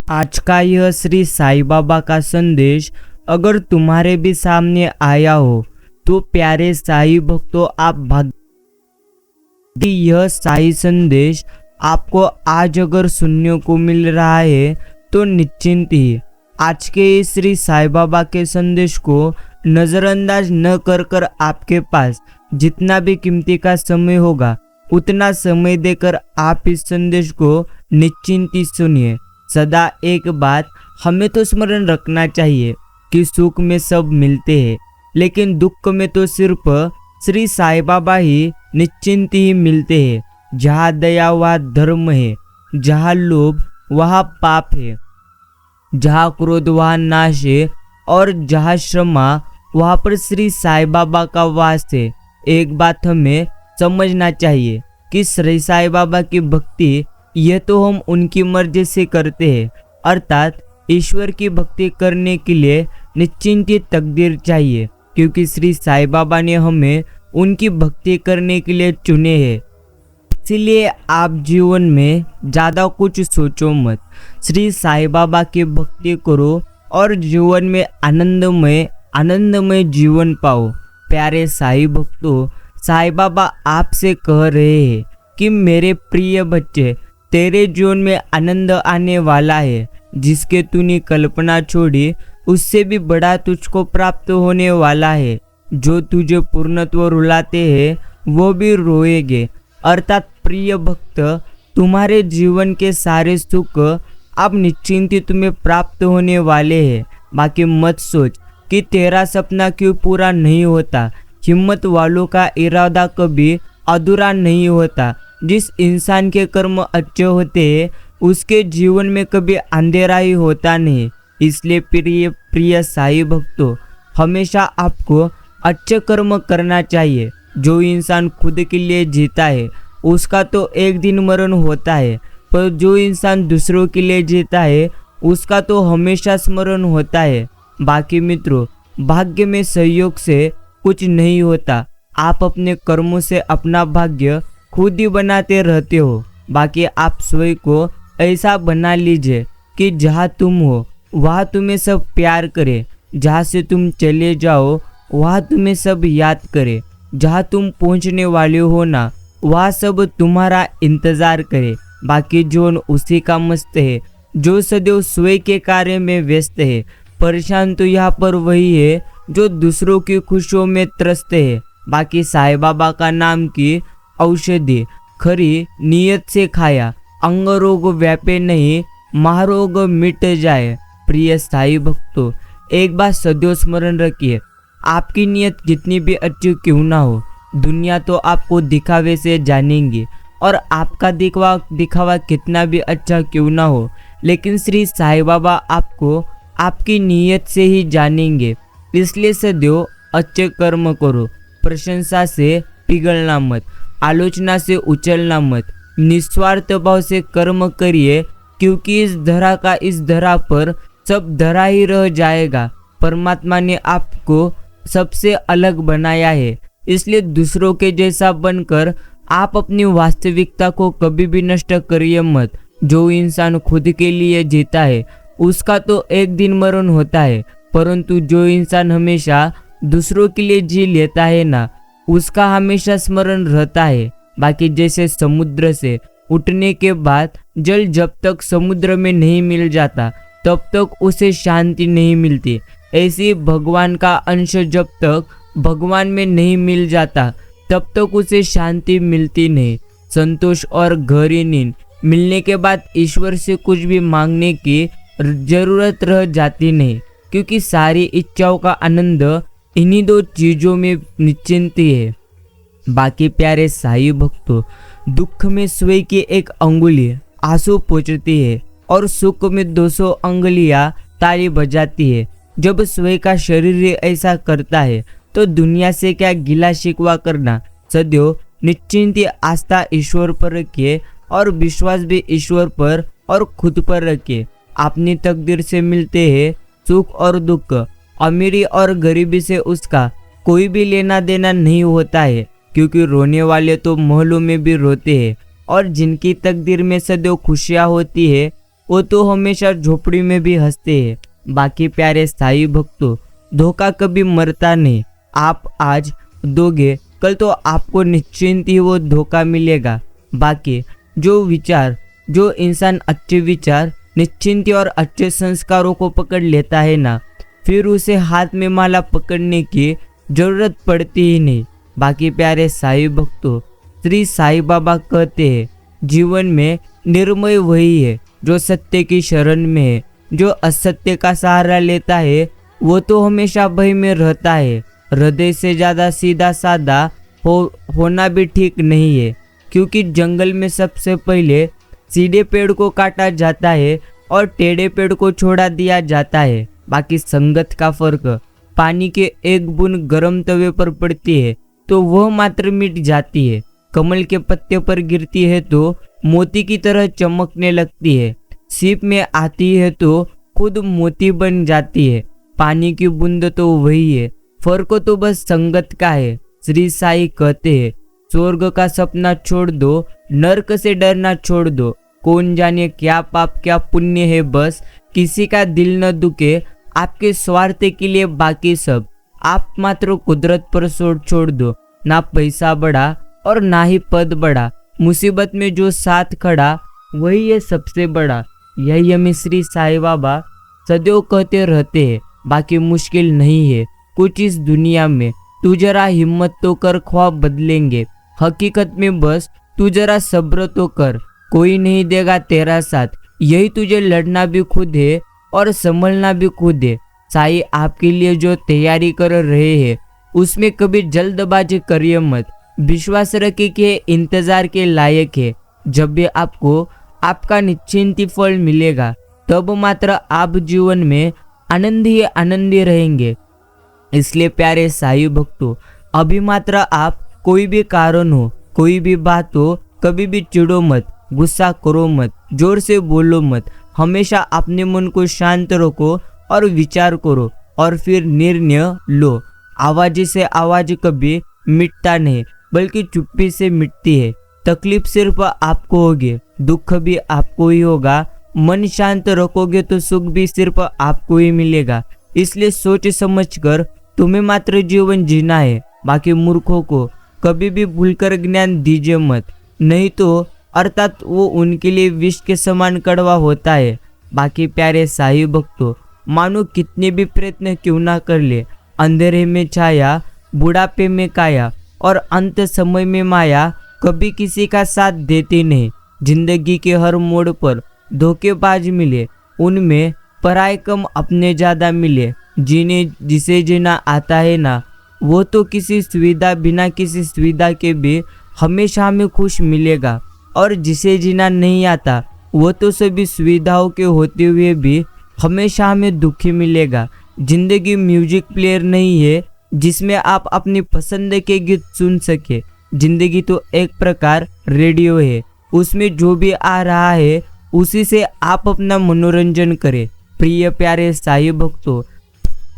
आज का यह श्री साईं बाबा का संदेश अगर तुम्हारे भी सामने आया हो तो प्यारे साईं भक्तों, आप भाग्य। यह साईं संदेश आपको आज अगर सुनने को मिल रहा है तो निश्चिंत ही आज के इस श्री साईं बाबा के संदेश को नज़रअंदाज न कर कर आपके पास जितना भी कीमती का समय होगा उतना समय देकर आप इस संदेश को निश्चिंत ही सुनिए। सदा एक बात हमें तो स्मरण रखना चाहिए कि सुख में सब मिलते हैं, लेकिन दुख में तो सिर्फ श्री साईं बाबा ही निश्चिंत ही मिलते हैं। जहाँ दया वहाँ धर्म है, जहाँ लोभ वहाँ पाप है, जहाँ क्रोध वहाँ नाश है और जहाँ क्षमा वहाँ पर श्री साईं बाबा का वास है। एक बात हमें समझना चाहिए कि श्री साईं बाबा की भक्ति यह तो हम उनकी मर्जी से करते हैं, अर्थात ईश्वर की भक्ति करने के लिए निश्चिंत तकदीर चाहिए, क्योंकि श्री साईं बाबा ने हमें उनकी भक्ति करने के लिए चुने हैं। इसीलिए आप जीवन में ज़्यादा कुछ सोचो मत, श्री साईं बाबा की भक्ति करो और जीवन में आनंदमय जीवन पाओ। प्यारे साईं भक्तों, साईं बाबा आपसे कह रहे हैं कि मेरे प्रिय बच्चे, तेरे जीवन में आनंद आने वाला है। जिसके तूने कल्पना छोड़ी उससे भी बड़ा तुझको प्राप्त होने वाला है। जो तुझे पूर्णत्व रुलाते हैं वो भी रोएंगे। अर्थात प्रिय भक्त, तुम्हारे जीवन के सारे सुख अब निश्चिंत तुम्हें प्राप्त होने वाले हैं। बाकी मत सोच कि तेरा सपना क्यों पूरा नहीं होता। हिम्मत वालों का इरादा कभी अधूरा नहीं होता। जिस इंसान के कर्म अच्छे होते हैं उसके जीवन में कभी अंधेरा ही होता नहीं। इसलिए प्रिय साईं भक्तों, हमेशा आपको अच्छे कर्म करना चाहिए। जो इंसान खुद के लिए जीता है उसका तो एक दिन मरण होता है, पर जो इंसान दूसरों के लिए जीता है उसका तो हमेशा स्मरण होता है। बाकी मित्रों, भाग्य में सहयोग से कुछ नहीं होता। आप अपने कर्मों से अपना भाग्य खुद ही बनाते रहते हो। बाकी आप स्वयं को ऐसा बना लीजिए कि जहाँ तुम हो वहाँ तुम्हें सब प्यार करे, जहाँ से तुम चले जाओ वहाँ तुम्हें सब याद करे, जहाँ तुम पहुँचने वाले हो ना वहाँ सब तुम्हारा इंतज़ार करे। बाकी जो उसी का मस्त है, जो सदैव स्वयं के कार्य में व्यस्त है। परेशान तो यहाँ पर वही है जो दूसरों की खुशियों में त्रस्त है। बाकी साईं बाबा का नाम की औषधि खरी नियत से खाया, अंग रोग व्यापे नहीं, महारोग मिट जाए। प्रिय साईं भक्तों, एक बात सदैव स्मरण रखिए, आपकी नियत जितनी भी अच्छी क्यों ना हो, दुनिया तो आपको दिखावे से जानेंगी, और आपका दिखावा कितना भी अच्छा क्यों ना हो, लेकिन श्री साईं बाबा आपको आपकी नियत से ही जानेंगे। इसलिए सदैव अच्छे कर्म करो, प्रशंसा से पिघलना मत, आलोचना से उछलना मत, निस्वार्थ भाव से कर्म करिए, क्योंकि इस धरा पर सब धरा ही रह जाएगा। परमात्मा ने आपको सबसे अलग बनाया है, इसलिए दूसरों के जैसा बनकर आप अपनी वास्तविकता को कभी भी नष्ट करिए मत। जो इंसान खुद के लिए जीता है उसका तो एक दिन मरण होता है, परंतु जो इंसान हमेशा दूसरों के लिए जी लेता है ना, उसका हमेशा स्मरण रहता है। बाकी जैसे समुद्र से उठने के बाद जल जब तक समुद्र में नहीं मिल जाता तब तक उसे शांति नहीं मिलती, ऐसे भगवान का अंश जब तक भगवान में नहीं मिल जाता तब तक उसे शांति मिलती नहीं। संतोष और गहरी नींद मिलने के बाद ईश्वर से कुछ भी मांगने की जरूरत रह जाती नहीं, क्योंकि सारी इच्छाओं का आनंद इन्हीं दो चीज़ों में निश्चिंत है। बाकी प्यारे साईं भक्तों, दुख में स्वयं की एक अंगुली आंसू पोंछती है और सुख में 200 अंगुलियां ताली बजाती है। जब स्वयं का शरीर ऐसा करता है तो दुनिया से क्या गिला शिकवा करना। सदैव निश्चिंत आस्था ईश्वर पर रखिए और विश्वास भी ईश्वर पर और खुद पर रखिए। अपनी तकदीर से मिलते हैं सुख और दुख, अमीरी और गरीबी से उसका कोई भी लेना देना नहीं होता है, क्योंकि रोने वाले तो महलों में भी रोते हैं और जिनकी तकदीर में सदैव खुशियाँ होती है वो तो हमेशा झोपड़ी में भी हंसते हैं। बाकी प्यारे साईं भक्तों, धोखा कभी मरता नहीं। आप आज दोगे, कल तो आपको निश्चिंत ही वो धोखा मिलेगा। बाकी जो इंसान अच्छे विचार, निश्चिंती और अच्छे संस्कारों को पकड़ लेता है ना, फिर उसे हाथ में माला पकड़ने की जरूरत पड़ती ही नहीं। बाकी प्यारे साईं भक्तों, श्री साईं बाबा कहते हैं, जीवन में निर्मय वही है जो सत्य की शरण में है। जो असत्य का सहारा लेता है वो तो हमेशा भय में रहता है। हृदय से ज़्यादा सीधा साधा होना भी ठीक नहीं है, क्योंकि जंगल में सबसे पहले सीधे पेड़ को काटा जाता है और टेढ़े पेड़ को छोड़ा दिया जाता है। बाकी संगत का फर्क, पानी के एक बूंद गर्म तवे पर पड़ती है तो वह मात्र मिट जाती है, कमल के पत्ते पर गिरती है तो मोती की तरह चमकने लगती है, सीप में आती है तो खुद मोती बन जाती है। पानी की बूंद तो वही है, फर्क तो बस संगत का है। श्री साईं कहते हैं, स्वर्ग का सपना छोड़ दो, नरक से डरना छोड़ दो। कौन जाने क्या पाप क्या पुण्य है, बस किसी का दिल न दुखे आपके स्वार्थ के लिए। बाकी सब आप मात्र कुदरत पर छोड़ दो। ना पैसा बढ़ा और ना ही पद बढ़ा, मुसीबत में जो साथ खड़ा वही है सबसे बड़ा। यही हमें श्री साईं बाबा सदैव कहते रहते हैं। बाकी मुश्किल नहीं है कुछ इस दुनिया में, तू जरा हिम्मत तो कर, ख्वाब बदलेंगे। हकीकत में बस तू जरा सब्र तो कर, कोई नहीं देगा तेरा साथ। यही तुझे लड़ना भी खुद है और संभलना भी खुद है। साईं आपके लिए जो तैयारी कर रहे हैं उसमें कभी जल्दबाजी करिए मत। विश्वास रखिए कि इंतजार के लायक है। जब भी आपको आपका निश्चिंत फल मिलेगा तब मात्र आप जीवन में आनंद ही रहेंगे। इसलिए प्यारे साईं भक्तों, अभी मात्र आप कोई भी कारण हो, कोई भी बात हो, कभी भी चिढ़ो मत, गुस्सा करो मत, जोर से बोलो मत। हमेशा अपने मन को शांत रखो और विचार करो और फिर निर्णय लो। आवाज से आवाज कभी मिटता नहीं, बल्कि चुप्पी से मिटती है। तकलीफ सिर्फ आपको होगी, दुख भी आपको ही होगा। मन शांत रखोगे तो सुख भी सिर्फ आपको ही मिलेगा। इसलिए सोच समझकर तुम्हें मात्र जीवन जीना है। बाकी मूर्खों को कभी भी भूलकर ज्ञान दीजिए मत, नहीं तो अर्थात वो उनके लिए विष के समान कड़वा होता है। बाकी प्यारे साईं भक्तों, मानो कितने भी प्रयत्न क्यों ना कर ले, अंधेरे में छाया, बुढ़ापे में काया और अंत समय में माया कभी किसी का साथ देती नहीं। जिंदगी के हर मोड़ पर धोखेबाज मिले, उनमें पराये कम अपने ज़्यादा मिले। जिसे जीना आता है ना, वो तो किसी सुविधा बिना किसी सुविधा के भी हमेशा हमें खुश मिलेगा, और जिसे जीना नहीं आता वो तो सभी सुविधाओं के होते हुए भी हमेशा हमें दुखी मिलेगा। जिंदगी म्यूजिक प्लेयर नहीं है जिसमें आप अपनी पसंद के गीत सुन सके। जिंदगी तो एक प्रकार रेडियो है, उसमें जो भी आ रहा है उसी से आप अपना मनोरंजन करें। प्रिय प्यारे साईं भक्तों,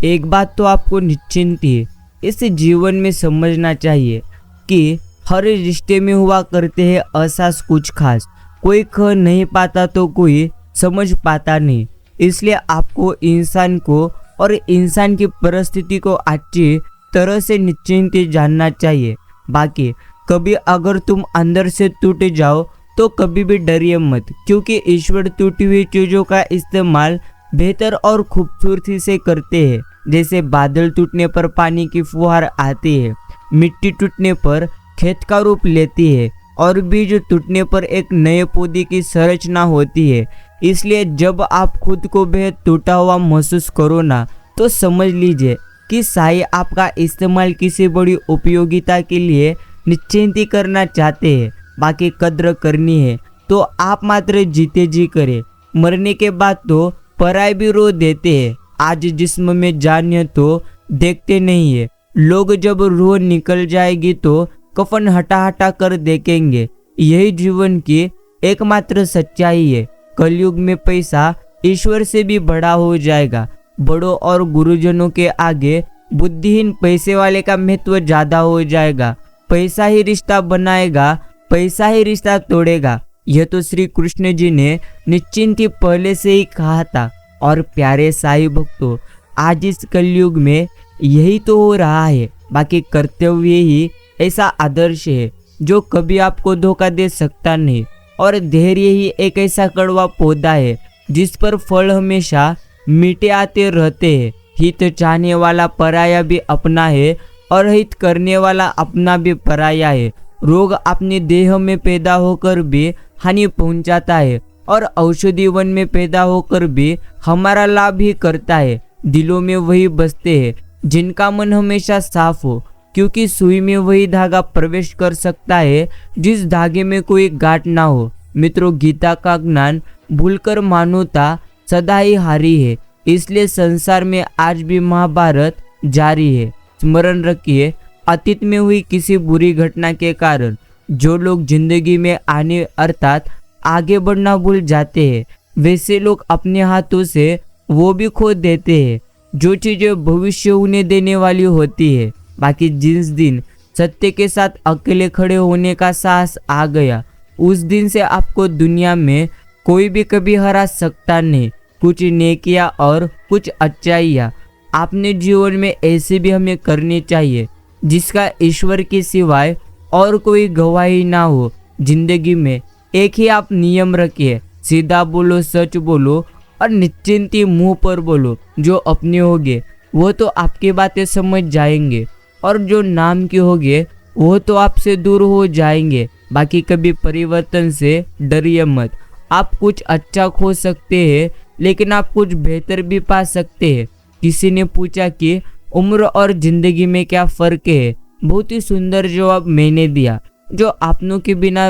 एक बात तो आपको निश्चिंत है, इस जीवन में समझना चाहिए कि हर रिश्ते में हुआ करते हैं एहसास कुछ खास। कोई कह नहीं पाता तो कोई समझ पाता नहीं। इसलिए आपको इंसान को और इंसान की परिस्थिति को अच्छी तरह से निश्चिंत जानना चाहिए। बाकी कभी अगर तुम अंदर से टूट जाओ तो कभी भी डरिए मत, क्योंकि ईश्वर टूटी हुई चीज़ों का इस्तेमाल बेहतर और खूबसूरती से करते हैं। जैसे बादल टूटने पर पानी की फुहार आती है, मिट्टी टूटने पर खेत का रूप लेती है और बीज टूटने पर एक नए पौधे की संरचना होती है। इसलिए जब आप खुद को बेहद टूटा हुआ महसूस करो ना, तो समझ लीजिए कि साईं आपका इस्तेमाल किसी बड़ी उपयोगिता के लिए निश्चिंत करना चाहते हैं। बाकी कद्र करनी है तो आप मात्र जीते जी करें। मरने के बाद तो पराये भी रो देते हैं। आज जिस्म में जान है तो देखते नहीं है लोग, जब रूह निकल जाएगी तो कफन हटा हटा कर देखेंगे। यही जीवन की एकमात्र सच्चाई है। कलयुग में पैसा ईश्वर से भी बड़ा हो जाएगा। बड़ों और गुरुजनों के आगे बुद्धिहीन पैसे वाले का महत्व ज्यादा हो जाएगा। पैसा ही रिश्ता बनाएगा, पैसा ही रिश्ता तोड़ेगा। यह तो श्री कृष्ण जी ने निश्चिंत ही पहले से ही कहा था। और प्यारे साईं भक्तों, आज इस कलयुग में यही तो हो रहा है। बाकी कर्तव्य ही ऐसा आदर्श है जो कभी आपको धोखा दे सकता नहीं। और धैर्य ही एक ऐसा कड़वा पौधा है जिस पर फल हमेशा मीठे आते रहते हैं। हित चाहने वाला पराया भी अपना है और हित करने वाला अपना भी पराया है। रोग अपने देह में पैदा होकर भी हानि पहुंचाता है और औषधि वन में पैदा होकर भी हमारा लाभ ही करता है। दिलों में वही बसते हैं जिनका मन हमेशा साफ हो, क्योंकि सुई में वही धागा प्रवेश कर सकता है जिस धागे में कोई गांठ ना हो। मित्रों, गीता का ज्ञान भूलकर मानवता सदा ही हारी है। इसलिए संसार में आज भी महाभारत जारी है। स्मरण रखिए, अतीत में हुई किसी बुरी घटना के कारण जो लोग जिंदगी में आने अर्थात आगे बढ़ना भूल जाते हैं, वैसे लोग अपने हाथों से वो भी खो देते हैं जो चीजें भविष्य उन्हें देने वाली होती है। बाकी जिस दिन सत्य के साथ अकेले खड़े होने का साहस आ गया, उस दिन से आपको दुनिया में कोई भी कभी हरा सकता नहीं। कुछ नेकियां और कुछ अच्छाइयाँ आपने जीवन में ऐसे भी हमें करनी चाहिए जिसका ईश्वर के सिवाय और कोई गवाही ना हो। जिंदगी में एक ही आप नियम रखिए, सीधा बोलो, सच बोलो और निश्चिंत ही मुंह पर बोलो। जो अपने होंगे वो तो आपकी बातें समझ जाएंगे और जो नाम के होंगे वो तो आपसे दूर हो जाएंगे। बाकी कभी परिवर्तन से डरिए मत। आप कुछ अच्छा खो सकते हैं लेकिन आप कुछ बेहतर भी पा सकते हैं। किसी ने पूछा कि उम्र और जिंदगी में क्या फर्क है? बहुत ही सुंदर जवाब मैंने दिया, जो अपनों के बिना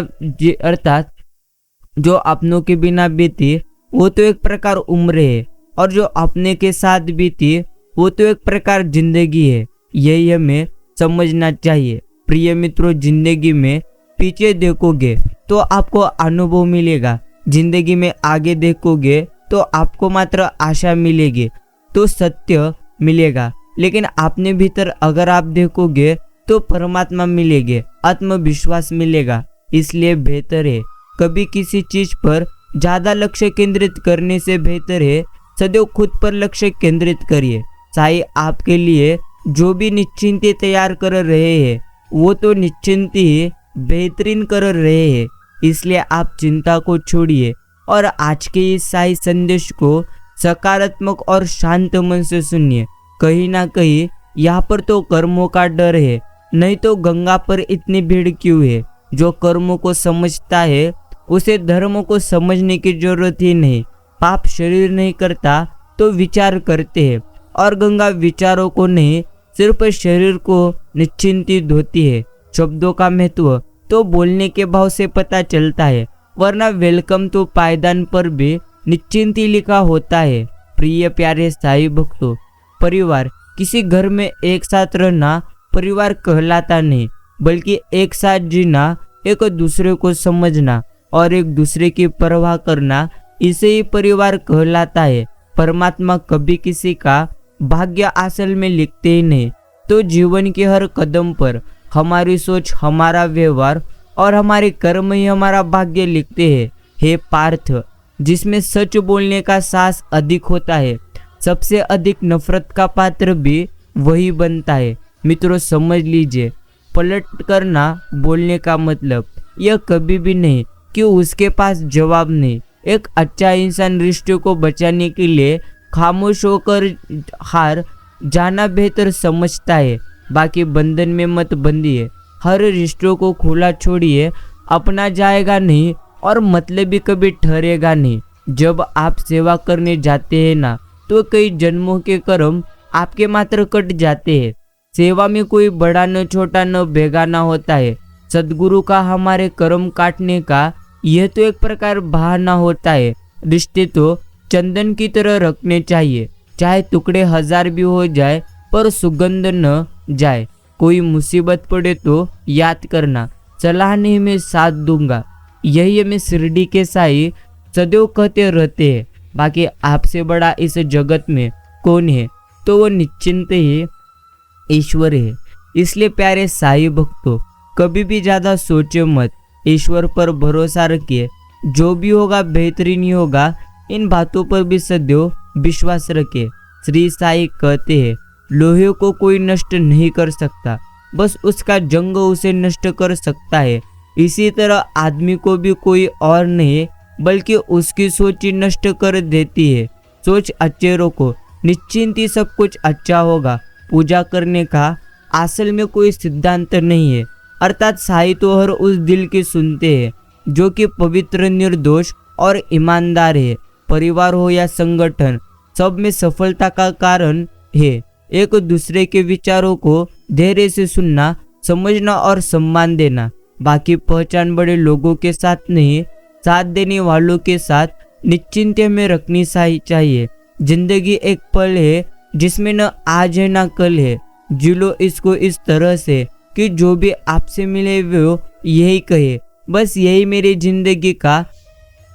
अर्थात जो अपनों के बिना बीती वो तो एक प्रकार उम्र है और जो अपने के साथ बीती वो तो एक प्रकार जिंदगी है। यही हमें समझना चाहिए। प्रिय मित्रों, जिंदगी में पीछे देखोगे तो आपको अनुभव मिलेगा, जिंदगी में आगे देखोगे तो आपको मात्र आशा मिलेगी, तो सत्य मिलेगा। लेकिन अपने भीतर अगर आप देखोगे तो परमात्मा मिलेंगे, आत्मविश्वास मिलेगा। इसलिए बेहतर है कभी किसी चीज पर ज्यादा लक्ष्य केंद्रित करने से बेहतर है सदैव खुद पर लक्ष्य केंद्रित करिए। साईं आपके लिए जो भी निश्चिंत तैयार कर रहे हैं वो तो निश्चिंत ही बेहतरीन कर रहे हैं। इसलिए आप चिंता को छोड़िए और आज के इस साईं संदेश को सकारात्मक और शांत मन से सुनिए। कहीं ना कहीं यहाँ पर तो कर्मों का डर है, नहीं तो गंगा पर इतनी भीड़ क्यों है? जो कर्मों को समझता है उसे धर्मों को समझने की जरूरत ही नहीं। पाप शरीर नहीं करता तो विचार करते हैं और गंगा विचारों को नहीं सिर्फ शरीर को निश्चिंतित होती है। शब्दों का महत्व तो बोलने के भाव से पता चलता है, वरना वेलकम तो पायदान पर भी निश्चिंत ही लिखा होता है। प्रिय प्यारे साईं भक्तों, परिवार किसी घर में एक साथ रहना परिवार कहलाता नहीं, बल्कि एक साथ जीना, एक दूसरे को समझना और एक दूसरे की परवाह करना, इसे ही परिवार कहलाता है। परमात्मा कभी किसी का भाग्य असल में लिखते ही नहीं, तो जीवन के हर कदम पर हमारी सोच, हमारा व्यवहार और हमारे कर्म ही हमारा भाग्य लिखते हैं। हे पार्थ, जिसमें सच बोलने का साहस अधिक होता है, सबसे अधिक नफरत का पात्र भी वही बनता है। मित्रों, समझ लीजिए, पलट करना बोलने का मतलब यह कभी भी नहीं कि उसके पास जवाब नहीं। एक अच्छा इंसान रिश्ते को बचाने के लिए खामोश होकर हार जाना बेहतर समझता है। बाकी बंधन में मत बंधिए, हर रिश्तों को खुला छोड़िए, अपना जाएगा नहीं और मतलब भी कभी ठहरेगा नहीं। जब आप सेवा करने जाते हैं ना, तो कई जन्मों के कर्म आपके मात्र कट जाते हैं। सेवा में कोई बड़ा न छोटा न बेगाना होता है। सदगुरु का हमारे कर्म काटने का यह तो एक प्रकार बहाना होता है। रिश्ते तो चंदन की तरह रखने चाहिए, चाहे टुकड़े 1000 भी हो जाए पर सुगंध न जाए। कोई मुसीबत पड़े तो याद करना, सलाह नहीं मैं साथ दूंगा। यही हमें शिरडी के साईं सदैव कहते रहते हैं। बाकी आपसे बड़ा इस जगत में कौन है? तो वो निश्चिंत ही ईश्वर है। इसलिए प्यारे साईं भक्तों, कभी भी ज़्यादा सोचे मत, ईश्वर पर भरोसा रखिए जो भी होगा बेहतरीन ही होगा, इन बातों पर भी सदैव विश्वास रखे। श्री साई कहते हैं, लोहे को कोई नष्ट नहीं कर सकता, बस उसका जंग उसे नष्ट कर सकता है। इसी तरह आदमी को भी कोई और नहीं बल्कि उसकी सोच ही नष्ट कर देती है। सोच अच्छे रखो, निश्चिंत ही सब कुछ अच्छा होगा। पूजा करने का असल में कोई सिद्धांत नहीं है, अर्थात साई तो हर उस दिल की सुनते हैं जो कि पवित्र, निर्दोष और ईमानदार है। परिवार हो या संगठन, सब में सफलता का कारण है एक दूसरे के विचारों को धैर्य से सुनना, समझना और सम्मान देना। बाकी पहचान बड़े लोगों के साथ नहीं, साथ देने वालों के साथ निश्चिंत में रखनी चाहिए। जिंदगी एक पल है जिसमें न आज है न कल है। जी लो इसको इस तरह से कि जो भी आपसे मिले वो यही कहे, बस यही मेरी जिंदगी का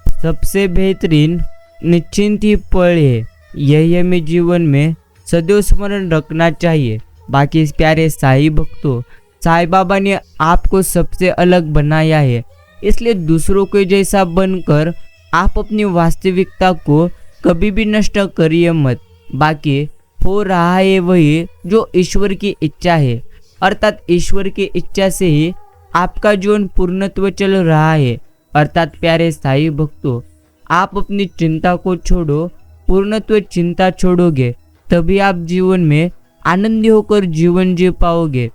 सबसे बेहतरीन निश्चिंत ही पल है। यही हमें जीवन में सदैव स्मरण रखना चाहिए। बाकी इस प्यारे साई भक्तों, साई बाबा ने आपको सबसे अलग बनाया है, इसलिए दूसरों के जैसा बनकर आप अपनी वास्तविकता को कभी भी नष्ट करिए मत। बाकी हो रहा है वही जो ईश्वर की इच्छा है, अर्थात ईश्वर की इच्छा से ही आपका जीवन पूर्णत्व चल रहा है। अर्थात प्यारे साई भक्तों, आप अपनी चिंता को छोड़ो, पूर्णत्व चिंता छोड़ोगे तभी आप जीवन में आनंदी होकर जीवन जी पाओगे।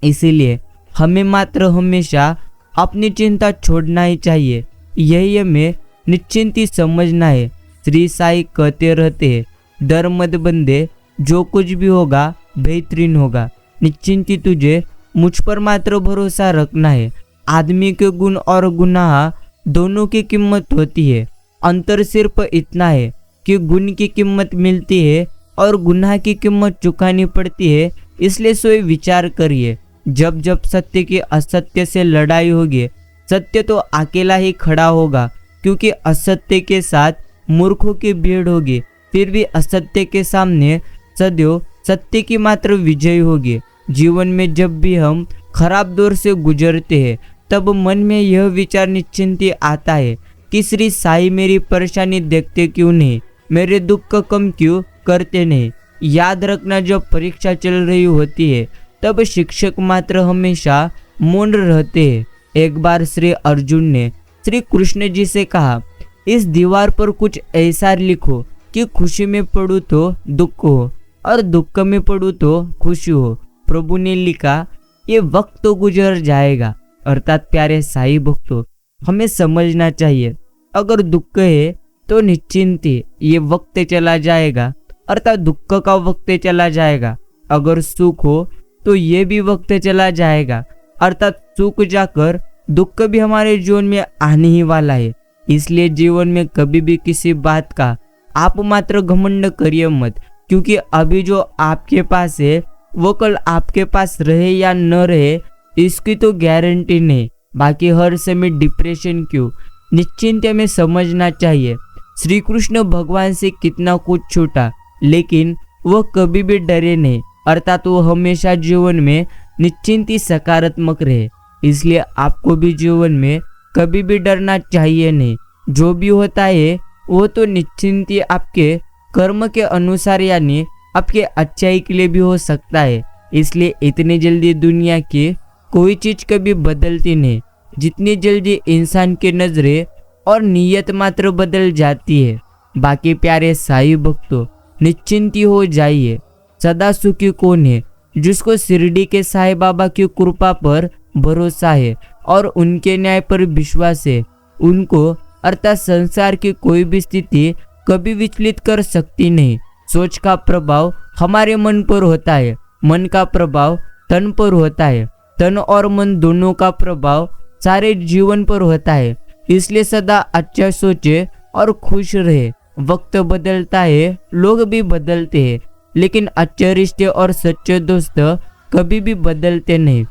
इसीलिए हमें मात्र हमेशा अपनी चिंता छोड़ना ही चाहिए, यही हमें निश्चिंत ही समझना है। श्री साई कहते रहते हैं, डर मत बंदे, जो कुछ भी होगा बेहतरीन होगा। निश्चिंत ही तुझे मुझ पर मात्र भरोसा रखना है। आदमी के गुण और गुनाह दोनों की कीमत होती है, अंतर सिर्फ इतना है कि गुण की कीमत मिलती है और गुनाह की कीमत चुकानी पड़ती है। इसलिए सोई विचार करिए, जब जब सत्य की असत्य से लड़ाई होगी, सत्य तो अकेला ही खड़ा होगा, क्योंकि असत्य के साथ मूर्खों की भीड़ होगी। फिर भी असत्य के सामने सदैव सत्य की मात्र विजय होगी। जीवन में जब भी हम खराब दौर से गुजरते हैं, तब मन में यह विचार निश्चिंत आता है कि श्री साई मेरी परेशानी देखते क्यों नहीं, मेरे दुख का कम क्यों करते नहीं। याद रखना, जब परीक्षा चल रही होती है तब शिक्षक मात्र हमेशा मौन रहते हैं। एक बार श्री अर्जुन ने श्री कृष्ण जी से कहा, इस दीवार पर कुछ ऐसा लिखो कि खुशी में पढ़ूं तो दुख हो और दुख में पढ़ूं तो खुशी हो। प्रभु ने लिखा, ये वक्त तो गुजर जाएगा। अर्थात प्यारे साई भक्तों, हमें समझना चाहिए, अगर दुख है तो निश्चिंत ये वक्त चला जाएगा, अर्थात दुख का वक्त चला जाएगा। अगर सुख हो तो ये भी वक्त चला जाएगा, अर्थात सुख जाकर दुख भी हमारे जीवन में आने ही वाला है। इसलिए जीवन में कभी भी किसी बात का आप मात्र घमंड करिए मत, क्योंकि अभी जो आपके पास है वो कल आपके पास रहे या न रहे इसकी तो गारंटी नहीं। बाकी हर समय डिप्रेशन क्यों, निश्चिंत में समझना चाहिए। श्री कृष्ण भगवान से कितना कुछ छूटा, लेकिन वह कभी भी डरे नहीं, अर्थात वो हमेशा जीवन में निश्चिंत ही सकारात्मक रहे। इसलिए आपको भी जीवन में कभी भी डरना चाहिए नहीं। जो भी होता है वो तो निश्चिंत ही आपके कर्म के अनुसार यानी आपके अच्छाई के लिए भी हो सकता है। इसलिए इतनी जल्दी दुनिया की कोई चीज कभी बदलती नहीं, जितनी जल्दी इंसान की नजरें और नीयत मात्र बदल जाती है। बाकी प्यारे साई भक्तों, निश्चिंत ही हो जाइए। सदा सुखी कौन है, जिसको शिरडी के साई बाबा की कृपा पर भरोसा है और उनके न्याय पर विश्वास है। उनको अर्थात संसार की कोई भी स्थिति कभी विचलित कर सकती नहीं। सोच का प्रभाव हमारे मन पर होता है, मन का प्रभाव तन पर होता है, तन और मन दोनों का प्रभाव सारे जीवन पर होता है। इसलिए सदा अच्छा सोचे और खुश रहे। वक्त बदलता है, लोग भी बदलते हैं, लेकिन अच्छे रिश्ते और सच्चे दोस्त कभी भी बदलते नहीं।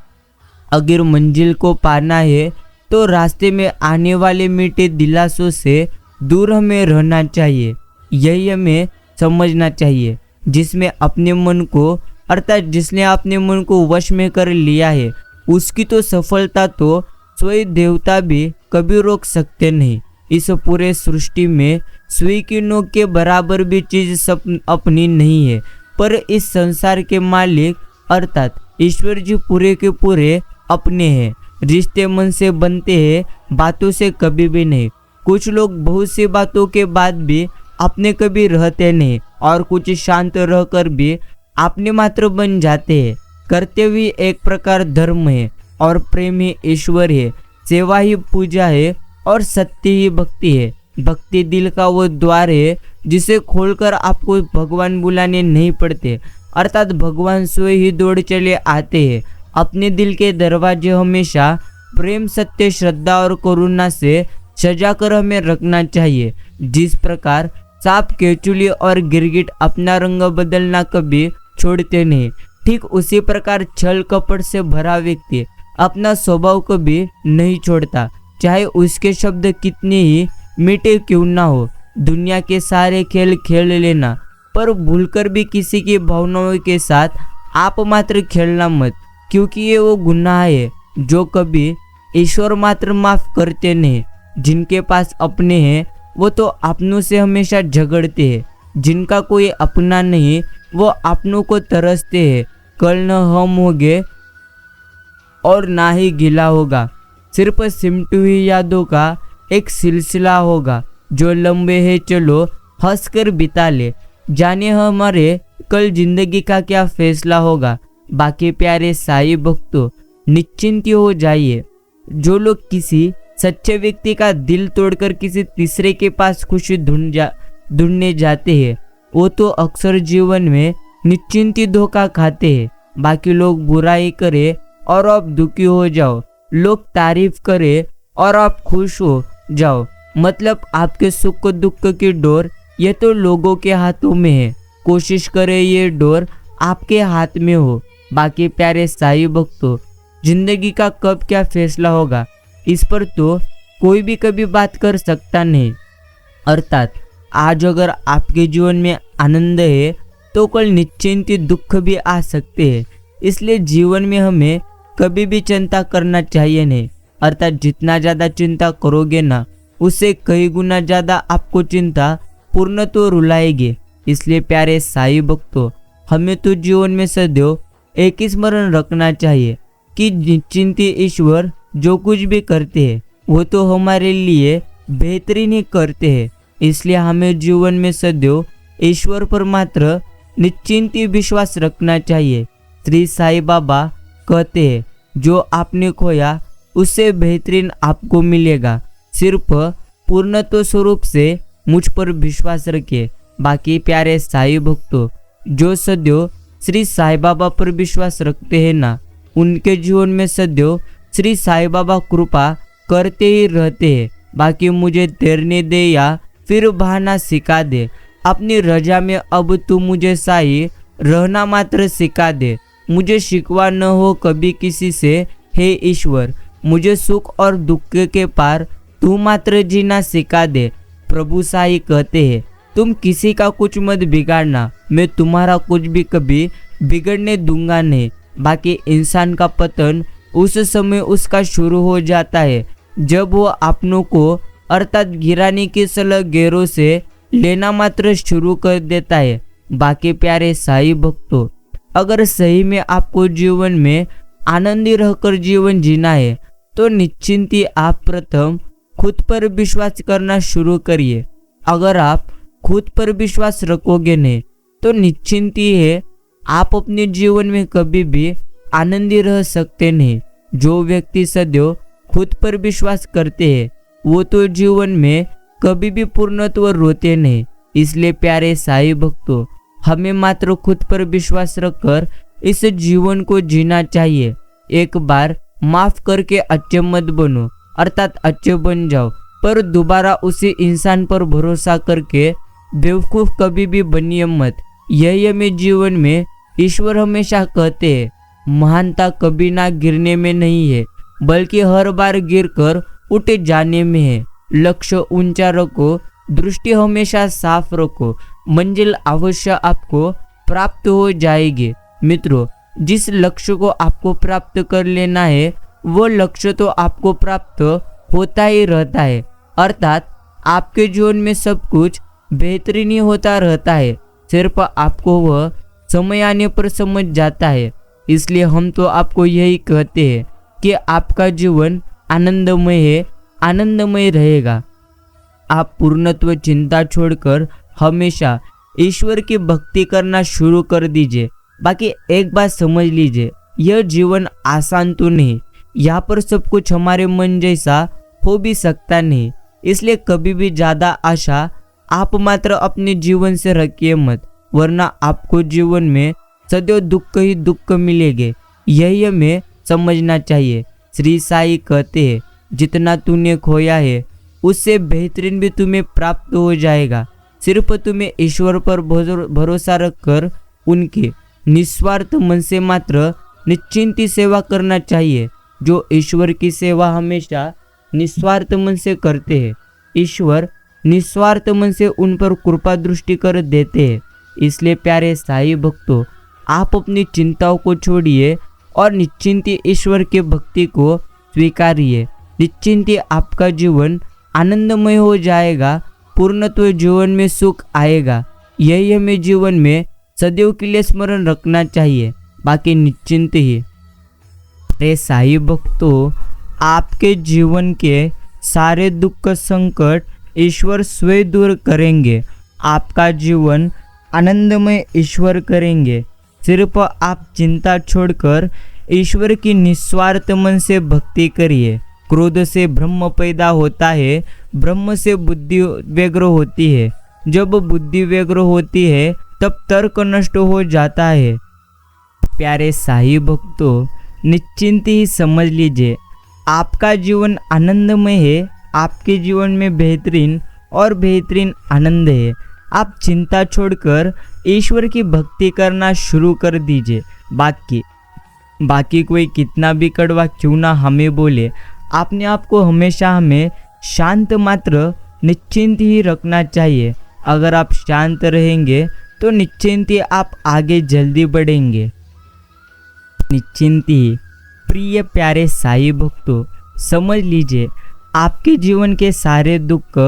अगर मंजिल को पाना है तो रास्ते में आने वाले मीठे दिलासों से दूर हमें रहना चाहिए। यही हमें समझना चाहिए। जिसमें अपने मन को अर्थात जिसने अपने मन को वश में कर लिया है, उसकी तो सफलता तो स्वयं देवता भी कभी रोक सकते नहीं। इस पूरे सृष्टि में सुई की नोक के बराबर भी चीज अपनी नहीं है, पर इस संसार के मालिक अर्थात ईश्वर जी पूरे के पूरे अपने हैं। रिश्ते मन से बनते हैं, बातों से कभी भी नहीं। कुछ लोग बहुत सी बातों के बाद भी अपने कभी रहते नहीं और कुछ शांत रहकर भी अपने मात्र बन जाते हैं। कर्तव्य एक प्रकार धर्म है और प्रेम ही ईश्वर है, सेवा ही पूजा है और सत्य ही भक्ति है। भक्ति दिल का वो द्वार है जिसे खोलकर आपको भगवान बुलाने नहीं पड़ते, अर्थात भगवान स्वयं ही दौड़ चले आते हैं। अपने दिल के दरवाजे हमेशा प्रेम, सत्य, श्रद्धा और करुणा से सजाकर हमें रखना चाहिए। जिस प्रकार सांप, केचुली और गिरगिट अपना रंग बदलना कभी छोड़ते नहीं, ठीक उसी प्रकार छल कपट से भरा व्यक्ति अपना स्वभाव कभी नहीं छोड़ता, चाहे उसके शब्द कितने ही मीठे क्यों ना हो। दुनिया के सारे खेल खेल लेना, पर भूलकर भी किसी की भावनाओं के साथ आप मात्र खेलना मत, क्योंकि ये वो गुनाह है जो कभी ईश्वर मात्र माफ करते नहीं। जिनके पास अपने हैं वो तो अपनों से हमेशा झगड़ते हैं। जिनका कोई अपना नहीं वो अपनों को तरसते हैं। कल न हम होंगे और ना ही गिला होगा, सिर्फ सिमटी हुई यादों का एक सिलसिला होगा जो लंबे है चलो हंस कर बिता ले। जाने हमारे कल जिंदगी का क्या फैसला होगा। बाकी प्यारे साईं भक्तों, निश्चिंत हो जाइए। जो लोग किसी सच्चे व्यक्ति का दिल तोड़कर किसी तीसरे के पास खुशी ढूंढने जाते हैं, वो तो अक्सर जीवन में निश्चिंत धोखा खाते हैं। बाकी लोग बुराई करे और आप दुखी हो जाओ, लोग तारीफ करे और आप खुश हो जाओ। मतलब आपके सुख दुख की डोर ये तो लोगों के हाथों में है। कोशिश करे ये डोर आपके हाथ में हो। बाकी प्यारे साईं भक्तों, जिंदगी का कब क्या फैसला होगा इस पर तो कोई भी कभी बात कर सकता नहीं। अर्थात आज अगर आपके जीवन में आनंद है तो कल निश्चिंत दुख भी आ सकते हैं। इसलिए जीवन में हमें कभी भी चिंता करना चाहिए नहीं। अर्थात जितना ज़्यादा चिंता करोगे ना, उससे कई गुना ज़्यादा आपको चिंता पूर्ण तो रुलाएगी। इसलिए प्यारे साईं भक्तों, हमें तो जीवन में सदैव एक ही स्मरण रखना चाहिए कि निश्चिंत ईश्वर जो कुछ भी करते हैं वो तो हमारे लिए बेहतरीन ही करते हैं। इसलिए हमें जीवन में सदैव ईश्वर पर मात्र निश्चिंत विश्वास रखना चाहिए। श्री साईं बाबा कहते हैं, जो आपने खोया उससे बेहतरीन आपको मिलेगा। सिर्फ पूर्णत्व स्वरूप से मुझ पर विश्वास रखिए। बाकी प्यारे साईं भक्तों, जो सदैव श्री साईं बाबा पर विश्वास रखते हैं ना, उनके जीवन में सदैव श्री साईं बाबा कृपा करते ही रहते हैं। बाकी मुझे तैरने दे या फिर बहाना सिखा दे, अपनी रजा में अब तू मुझे साईं रहना मात्र सिखा दे। मुझे शिकवा न हो कभी किसी से, हे ईश्वर मुझे सुख और दुख के पार तू मात्र जीना सिखा दे। प्रभु साईं कहते हैं, तुम किसी का कुछ मत बिगाड़ना, मैं तुम्हारा कुछ भी कभी बिगड़ने दूंगा नहीं। बाकी इंसान का पतन उस समय उसका शुरू हो जाता है जब वो अपनों को अर्थात गिराने की सलाह गैरों से लेना मात्र शुरू कर देता है। बाकी प्यारे साईं भक्तों, अगर सही में आपको जीवन में आनंदी रहकर जीवन जीना है तो निश्चिंत ही आप प्रथम खुद पर विश्वास करना शुरू करिए। अगर आप खुद पर विश्वास रखोगे नहीं तो निश्चिंत ही है आप अपने जीवन में कभी भी आनंदी रह सकते नहीं। जो व्यक्ति सदैव खुद पर विश्वास करते हैं वो तो जीवन में कभी भी पूर्णत्व रोते नहीं। इसलिए प्यारे साईं भक्तों, हमें मात्र खुद पर विश्वास रखकर इस जीवन को जीना चाहिए। एक बार माफ करके अच्छे मत बनो, अर्थात अच्छे बन जाओ, पर दोबारा उसी इंसान पर भरोसा करके बेवकूफ कभी भी बनिए मत। यही हमें जीवन में ईश्वर हमेशा कहते हैं, महानता कभी ना गिरने में नहीं है बल्कि हर बार गिरकर उठ जाने में है। लक्ष्य ऊंचा रखो, दृष्टि हमेशा साफ रखो, मंजिल अवश्य आपको प्राप्त हो जाएगी। मित्रों, जिस लक्ष्य को आपको प्राप्त कर लेना है वो लक्ष्य तो आपको प्राप्त होता ही रहता है। अर्थात आपके जीवन में सब कुछ बेहतरीन ही होता रहता है, सिर्फ आपको वह समय आने पर समझ जाता है। इसलिए हम तो आपको यही कहते हैं कि आपका जीवन आनंदमय है, आनंदमय रहेगा। आप पूर्णत्व चिंता छोड़कर हमेशा ईश्वर की भक्ति करना शुरू कर दीजिए। बाकी एक बात समझ लीजिए, यह जीवन आसान तो नहीं, यहाँ पर सब कुछ हमारे मन जैसा हो भी सकता नहीं। इसलिए कभी भी ज़्यादा आशा आप मात्र अपने जीवन से रखिए मत, वरना आपको जीवन में सदैव दुख ही दुख मिलेंगे। यही हमें समझना चाहिए। श्री साई कहते हैं, जितना तूने खोया है उससे बेहतरीन भी तुम्हें प्राप्त हो जाएगा। सिर्फ तुम्हें ईश्वर पर भरोसा रखकर उनके निस्वार्थ मन से मात्र निश्चिंत सेवा करना चाहिए। जो ईश्वर की सेवा हमेशा निस्वार्थ मन से करते हैं, ईश्वर निस्वार्थ मन से उन पर कृपा दृष्टि कर देते हैं। इसलिए प्यारे साई भक्तों, आप अपनी चिंताओं को छोड़िए और निश्चिंत ईश्वर की भक्ति को स्वीकारिए। निश्चिंत आपका जीवन आनंदमय हो जाएगा, पूर्णत्व जीवन में सुख आएगा। यही हमें जीवन में सदैव के लिए स्मरण रखना चाहिए। बाकी निश्चिंत ही। अरे साई भक्तों, आपके जीवन के सारे दुख संकट ईश्वर स्वयं दूर करेंगे। आपका जीवन आनंदमय ईश्वर करेंगे। सिर्फ आप चिंता छोड़कर ईश्वर की निस्वार्थ मन से भक्ति करिए। क्रोध से ब्रह्म पैदा होता है, ब्रह्म से बुद्धि व्यग्र होती है। जब बुद्धि व्यग्र होती है तब तर्क नष्ट हो जाता है। प्यारे साई भक्तों, निश्चिंत ही समझ लीजिए, आपका जीवन आनंदमय है। आपके जीवन में बेहतरीन और बेहतरीन आनंद है। आप चिंता छोड़कर ईश्वर की भक्ति करना शुरू कर दीजिए। बाकी कोई कितना भी कड़वा क्यों ना हमें बोले, आपने आपको हमेशा हमें शांत मात्र निश्चिंत ही रखना चाहिए। अगर आप शांत रहेंगे तो निश्चिंत ही आप आगे जल्दी बढ़ेंगे। निश्चिंत ही। प्रिय प्यारे साई भक्तों, समझ लीजिए, आपके जीवन के सारे दुख,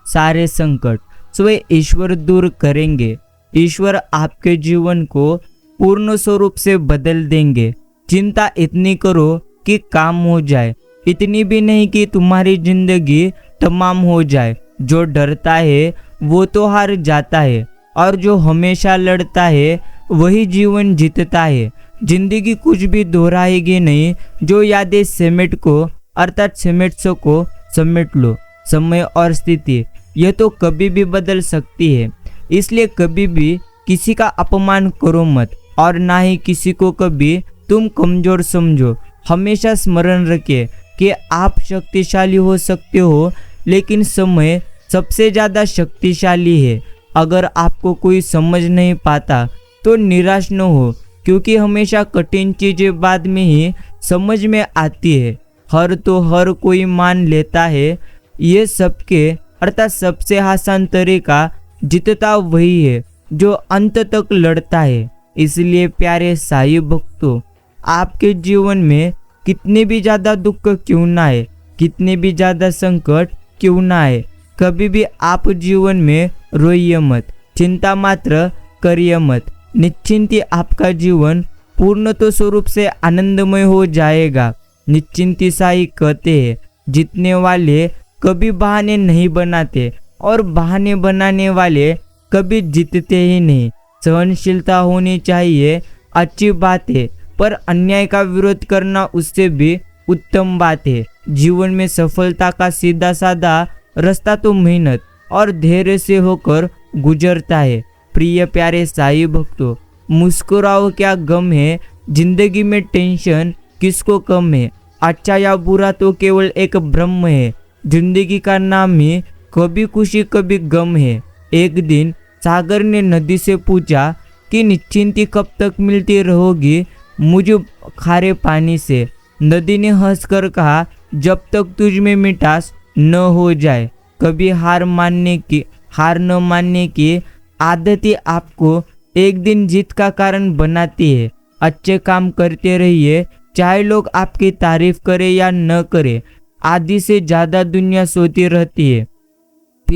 सारे संकट स्वयं ईश्वर दूर करेंगे। ईश्वर आपके जीवन को पूर्ण स्वरूप से बदल देंगे। चिंता इतनी करो कि काम हो जाए, इतनी भी नहीं कि तुम्हारी जिंदगी तमाम हो जाए। जो डरता है वो तो हार जाता है, और जो हमेशा लड़ता है वही जीवन जीतता है। जिंदगी कुछ भी दोहराएगी नहीं। जो यादें समेट को अर्थात समेट सको समेट लो। समय और स्थिति यह तो कभी भी बदल सकती है। इसलिए कभी भी किसी का अपमान करो मत, और ना ही किसी को कभी तुम कमजोर समझो। हमेशा स्मरण रखें कि आप शक्तिशाली हो सकते हो, लेकिन समय सबसे ज़्यादा शक्तिशाली है। अगर आपको कोई समझ नहीं पाता तो निराश न हो, क्योंकि हमेशा कठिन चीज़ें बाद में ही समझ में आती है। हर कोई मान लेता है ये सबके अर्थात सबसे आसान तरीका जीतता वही है जो अंत तक लड़ता है। इसलिए प्यारे साई भक्तों, आपके जीवन में कितने भी ज़्यादा दुख क्यों ना आए, कितने भी ज़्यादा संकट क्यों ना आए, कभी भी आप जीवन में रोइए मत, चिंता मात्र करिए मत। निश्चिंत आपका जीवन पूर्णत्व स्वरूप से आनंदमय हो जाएगा। निश्चिंत साई कहते हैं, जीतने वाले कभी बहाने नहीं बनाते और बहाने बनाने वाले कभी जीतते ही नहीं। सहनशीलता होनी चाहिए, अच्छी बात है, पर अन्याय का विरोध करना उससे भी उत्तम बात है। जीवन में सफलता का सीधा साधा रास्ता तो मेहनत और धैर्य से होकर गुजरता है। प्रिय प्यारे साई भक्तों, मुस्कुराओ क्या गम है, जिंदगी में टेंशन किसको कम है। अच्छा या बुरा तो केवल एक भ्रम है, जिंदगी का नाम ही कभी खुशी कभी गम है। एक दिन सागर ने नदी से पूछा कि निश्चिंती कब तक मिलती रहोगी मुझे खारे पानी से। नदी ने हंसकर कहा, जब तक तुझ में मिठास न हो जाए। कभी हार न मानने की आदत ही आपको एक दिन जीत का कारण बनाती है। अच्छे काम करते रहिए, चाहे लोग आपकी तारीफ करें या न करें। आधी से ज़्यादा दुनिया सोती रहती है,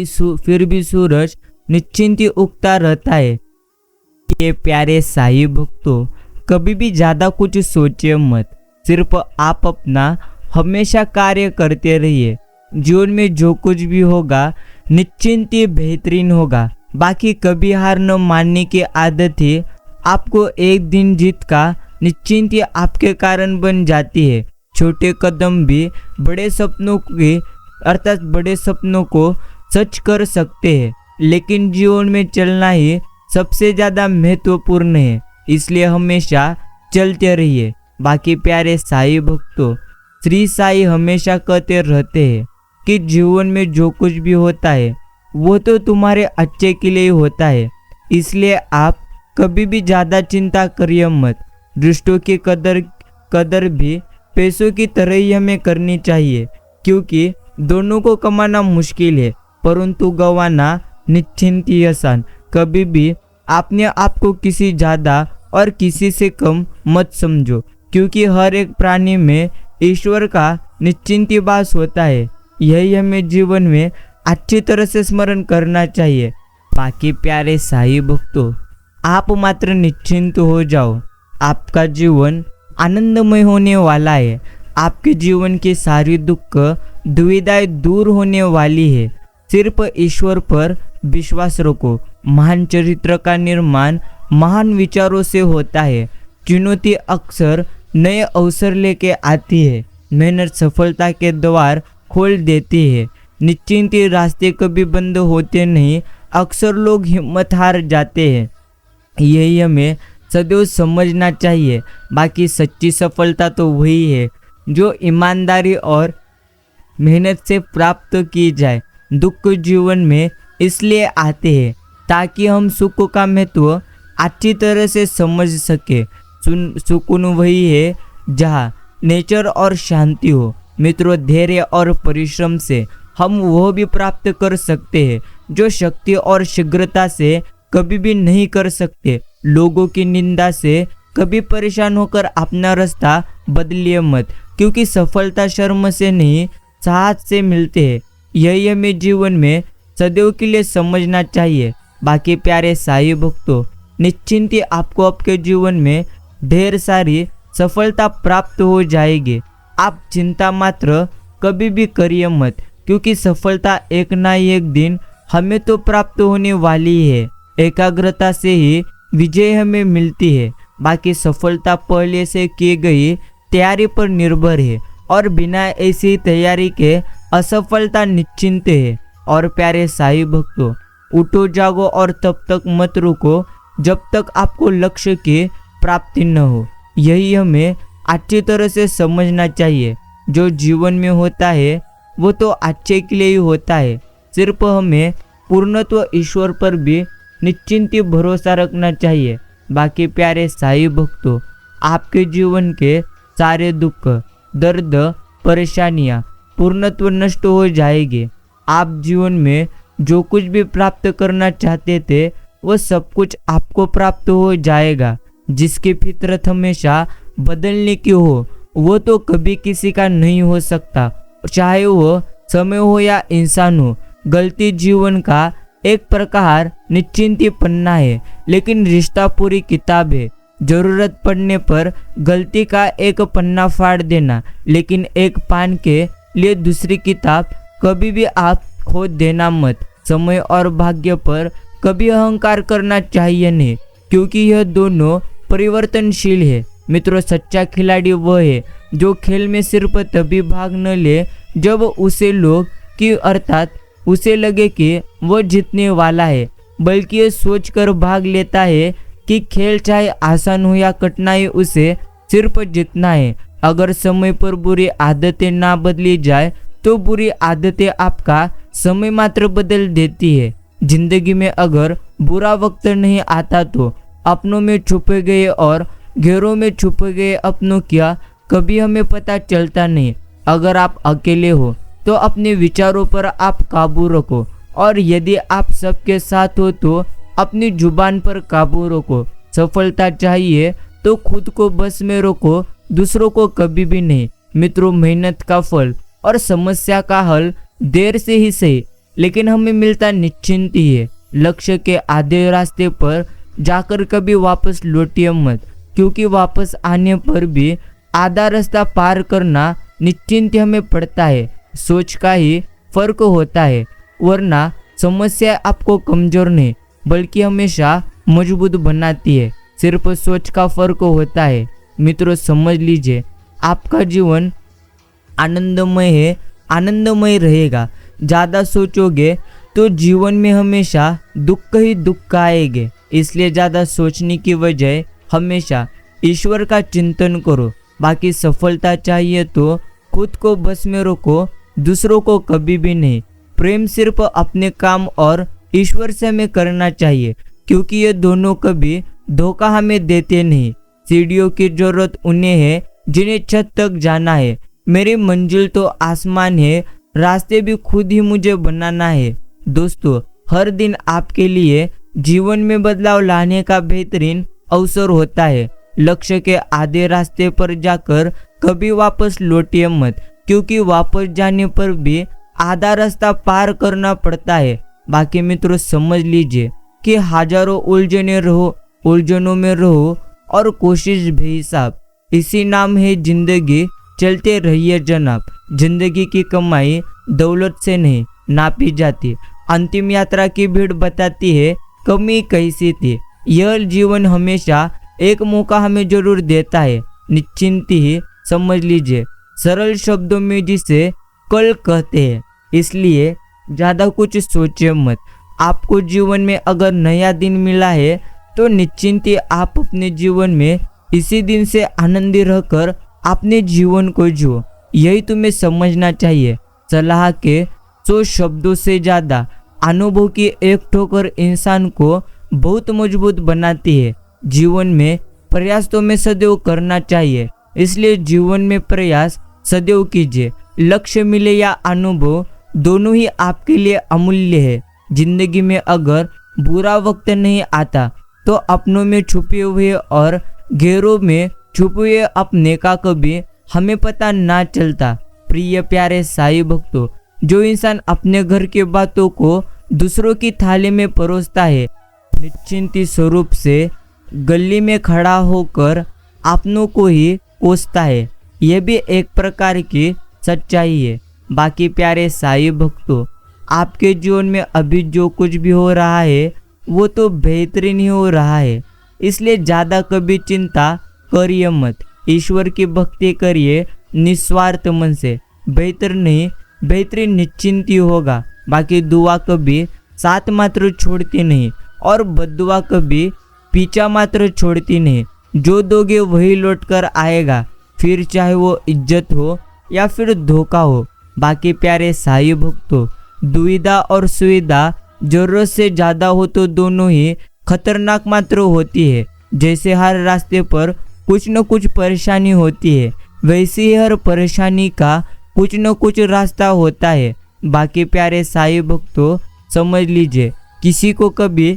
फिर भी सूरज निश्चिंत ही उगता रहता है। ये प्यारे साई भक्तों, कभी भी ज़्यादा कुछ सोचिए मत, सिर्फ आप अपना हमेशा कार्य करते रहिए। जीवन में जो कुछ भी होगा निश्चिंत ही बेहतरीन होगा। बाकी कभी हार न मानने की आदत ही आपको एक दिन जीत का निश्चिंत ही आपके कारण बन जाती है। छोटे कदम भी बड़े सपनों को सच कर सकते हैं, लेकिन जीवन में चलना ही सबसे ज़्यादा महत्वपूर्ण है, इसलिए हमेशा चलते रहिए। बाकी प्यारे साई भक्तों, श्री साई हमेशा कहते रहते हैं कि जीवन में जो कुछ भी होता है वो तो तुम्हारे अच्छे के लिए ही होता है, इसलिए आप कभी भी ज़्यादा चिंता करिए मत। रिश्तों की कदर भी पैसों की तरह ही हमें करनी चाहिए, क्योंकि दोनों को कमाना मुश्किल है परंतु गंवाना निश्चिंत ही आसान। कभी भी अपने आप को किसी ज़्यादा और किसी से कम मत समझो, क्योंकि हर एक प्राणी में ईश्वर का निश्चिंत ही वास होता है। यही हमें जीवन में अच्छी तरह से स्मरण करना चाहिए। बाकी प्यारे साई भक्तों, आप मात्र निश्चिंत हो जाओ, आपका जीवन आनंदमय होने वाला है। आपके जीवन की सारी दुख दुविधाएं दूर होने वाली है। सिर्फ ईश्वर पर विश्वास रखो। महान चरित्र का निर्माण महान विचारों से होता है। चुनौती अक्सर नए अवसर लेके आती है। मेहनत सफलता के द्वार खोल देती है। निश्चिंत ही रास्ते कभी बंद होते नहीं, अक्सर लोग हिम्मत हार जाते हैं। यही हमें सदैव समझना चाहिए। बाकी सच्ची सफलता तो वही है जो ईमानदारी और मेहनत से प्राप्त की जाए। दुख जीवन में इसलिए आते हैं ताकि हम सुख का महत्व अच्छी तरह से समझ सके। सुकून वही है जहाँ नेचर और शांति हो। मित्रों, धैर्य और परिश्रम से हम वह भी प्राप्त कर सकते हैं जो शक्ति और शीघ्रता से कभी भी नहीं कर सकते। लोगों की निंदा से कभी परेशान होकर अपना रास्ता बदलिए मत, क्योंकि सफलता शर्म से नहीं साहस से मिलते हैं। यही हमें जीवन में सदैव के लिए समझना चाहिए। बाकी प्यारे साई भक्तों, निश्चिंत ही आपको आपके जीवन में ढेर सारी सफलता प्राप्त हो जाएगी। आप चिंता मात्र कभी भी करिए मत, क्योंकि सफलता एक ना एक दिन हमें तो प्राप्त होने वाली है। एकाग्रता से ही विजय हमें मिलती है। बाकी सफलता पहले से की गई तैयारी पर निर्भर है और बिना ऐसी तैयारी के असफलता निश्चिंत है। और प्यारे साई भक्तों, उठो जागो और तब तक मत रुको जब तक आपको लक्ष्य की प्राप्ति न हो। यही हमें अच्छी तरह से समझना चाहिए। जो जीवन में होता है वो तो अच्छे के लिए ही होता है। सिर्फ हमें पूर्णत्व ईश्वर पर भी निश्चिंत ही भरोसा रखना चाहिए। बाकी प्यारे साई भक्तों, आपके जीवन के सारे दुख, दर्द, परेशानियां पूर्णत्व नष्ट हो जाएगी। आप जीवन में जो कुछ भी प्राप्त करना चाहते थे वो सब कुछ आपको प्राप्त हो जाएगा। जिसकी फितरत हमेशा बदलने की हो वो तो कभी किसी का नहीं हो सकता, चाहे वो समय हो या इंसान हो। गलती जीवन का एक प्रकार निश्चिंत ही पन्ना है, लेकिन रिश्ता पूरी किताब है। जरूरत पड़ने पर गलती का एक पन्ना फाड़ देना, लेकिन एक पान के लिए दूसरी किताब कभी भी आप खो देना मत। समय और भाग्य पर कभी अहंकार करना चाहिए नहीं, क्योंकि यह दोनों परिवर्तनशील है। मित्रों, सच्चा खिलाड़ी वह है जो खेल में सिर्फ तभी भाग न ले जब उसे उसे लगे कि वह जीतने वाला है, बल्कि ये सोच कर भाग लेता है कि खेल चाहे आसान हो या कठिनाई, उसे सिर्फ जीतना है। अगर समय पर बुरी आदतें ना बदली जाए तो बुरी आदतें आपका समय मात्र बदल देती है। जिंदगी में अगर बुरा वक्त नहीं आता तो अपनों में छुपे गए और घेरों में छुपे गए अपनों क्या कभी हमें पता चलता नहीं। अगर आप अकेले हो तो अपने विचारों पर आप काबू रखो, और यदि आप सबके साथ हो तो अपनी जुबान पर काबू रखो। सफलता चाहिए तो खुद को बस में रखो, दूसरों को कभी भी नहीं। मित्रों, मेहनत का फल और समस्या का हल देर से ही सही, लेकिन हमें मिलता निश्चिंत ही है। लक्ष्य के आधे रास्ते पर जाकर कभी वापस लौटिए मत, क्योंकि वापस आने पर भी आधा रास्ता पार करना निश्चिंत हमें पड़ता है। सोच का ही फर्क होता है, वरना समस्या आपको कमजोर नहीं बल्कि हमेशा मजबूत बनाती है। सिर्फ सोच का फर्क होता है। मित्रों, समझ लीजिए, आपका जीवन आनंदमय है, आनंदमय रहेगा। ज़्यादा सोचोगे तो जीवन में हमेशा दुख ही दुख आएंगे। इसलिए ज़्यादा सोचने की वजह हमेशा ईश्वर का चिंतन करो। बाकी सफलता चाहिए तो खुद को बस में रखो, दूसरों को कभी भी नहीं। प्रेम सिर्फ अपने काम और ईश्वर से हमें करना चाहिए, क्योंकि ये दोनों कभी धोखा हमें देते नहीं। सीढ़ियों की जरूरत उन्हें है जिन्हें छत तक जाना है। मेरी मंजिल तो आसमान है, रास्ते भी खुद ही मुझे बनाना है। दोस्तों, हर दिन आपके लिए जीवन में बदलाव लाने का बेहतरीन अवसर होता है। लक्ष्य के आधे रास्ते पर जाकर कभी वापस लौटिए मत, क्योंकि वापस जाने पर भी आधा रास्ता पार करना पड़ता है। बाकी मित्रों, समझ लीजिए कि हजारों उलझनों में रहो और कोशिश बेहिसाब। इसी नाम है जिंदगी, चलते रहिए जनाब। जिंदगी की कमाई दौलत से नहीं नापी जाती। अंतिम यात्रा की भीड़ बताती है कमी कैसी थी। यह जीवन हमेशा एक मौका हमें जरूर देता है, निश्चिंत ही समझ लीजिए। सरल शब्दों में जिसे कल कहते हैं। इसलिए ज़्यादा कुछ सोचिए मत। आपको जीवन में अगर नया दिन मिला है तो निश्चिंत ही आप अपने जीवन में इसी दिन से आनंदी रहकर अपने जीवन को जियो। यही तुम्हें समझना चाहिए। सलाह के 100 शब्दों से ज़्यादा अनुभव की एक ठोकर इंसान को बहुत मजबूत बनाती है। जीवन में प्रयास तो में सदैव करना चाहिए, इसलिए जीवन में प्रयास सदैव कीजिए। लक्ष्य मिले या अनुभव, दोनों ही आपके लिए अमूल्य है। जिंदगी में अगर बुरा वक्त नहीं आता तो अपनों में छुपे हुए और गैरों में छुपे हुए अपने का कभी हमें पता ना चलता। प्रिय प्यारे साईं भक्तों, जो इंसान अपने घर की बातों को दूसरों की थाली में परोसता है, निश्चिंत स्वरूप से गली में खड़ा होकर अपनों को ही कोसता है। यह भी एक प्रकार की सच्चाई है। बाकी प्यारे साईं भक्तों, आपके जीवन में अभी जो कुछ भी हो रहा है वो तो बेहतरीन ही हो रहा है, इसलिए ज़्यादा कभी चिंता करिए मत। ईश्वर की भक्ति करिए निस्वार्थ मन से। बेहतर नहीं, बेहतरीन निश्चिंत ही होगा। बाकी दुआ कभी साथ मात्र छोड़ती नहीं और बद्दुआ कभी पीछा मात्र छोड़ती नहीं। जो दोगे वही लौट कर आएगा, फिर चाहे वो इज्जत हो या फिर धोखा हो। बाकी प्यारे साईं भक्तों, दुविधा और सुविधा जरूरत से ज़्यादा हो तो दोनों ही खतरनाक मात्र होती है। जैसे हर रास्ते पर कुछ न कुछ परेशानी होती है, वैसे ही हर परेशानी का कुछ न कुछ रास्ता होता है। बाकी प्यारे साईं भक्तों, समझ लीजिए, किसी को कभी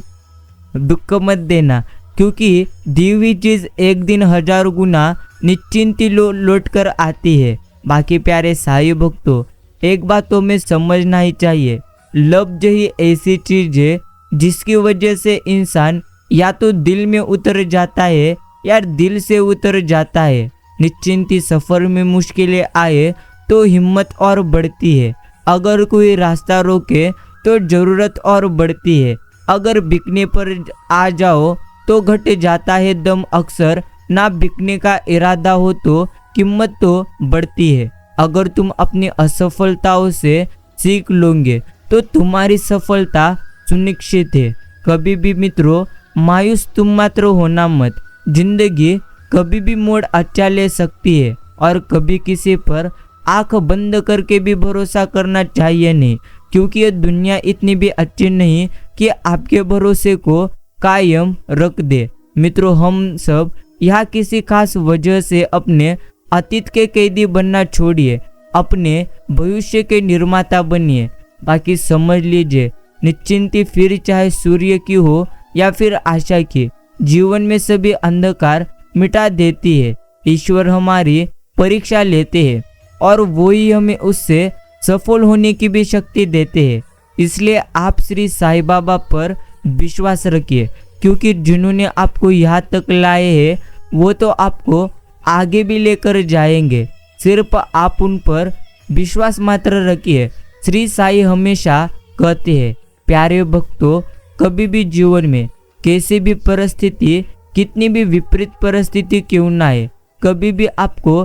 दुख मत देना, क्योंकि दी हुई चीज़ एक दिन 1000 गुना निश्चिंती लौट कर आती है। बाकी प्यारे साईं भक्तों, एक बात तो हमें समझना ही चाहिए, लफ्ज ही ऐसी चीज़ है जिसकी वजह से इंसान या तो दिल में उतर जाता है या दिल से उतर जाता है। निश्चिंती सफ़र में मुश्किलें आए तो हिम्मत और बढ़ती है। अगर कोई रास्ता रोके तो ज़रूरत और बढ़ती है। अगर बिकने पर आ जाओ तो घट जाता है दम। अक्सर ना बिकने का इरादा हो तो कीमत तो बढ़ती है। अगर तुम अपनी असफलताओं से सीख लोगे तो तुम्हारी सफलता सुनिश्चित है। कभी भी मित्रों मायूस तुम मात्र होना मत। जिंदगी कभी भी मोड़ अच्छा ले सकती है और कभी किसी पर आंख बंद करके भी भरोसा करना चाहिए नहीं, क्योंकि ये दुनिया इतनी भी अच्छी नहीं कि आपके भरोसे को कायम रख दे। मित्रों, हम सब यहाँ किसी खास वजह से अपने अतीत के कैदी बनना छोड़िए, अपने भविष्य के निर्माता बनिए। बाकी समझ लीजिए, निश्चिंती फिर चाहे सूर्य की हो या फिर आशा की, जीवन में सभी अंधकार मिटा देती है। ईश्वर हमारी परीक्षा लेते हैं और वो ही हमें उससे सफल होने की भी शक्ति देते हैं। इसलिए आप श्री साईं बाबा पर विश्वास रखिए, क्योंकि जिन्होंने आपको यहाँ तक लाए हैं वो तो आपको आगे भी लेकर जाएंगे। सिर्फ आप उन पर विश्वास मात्र रखिए। श्री साईं हमेशा कहते हैं, प्यारे भक्तों, कभी भी जीवन में कैसी भी परिस्थिति, कितनी भी विपरीत परिस्थिति क्यों ना आए, कभी भी आपको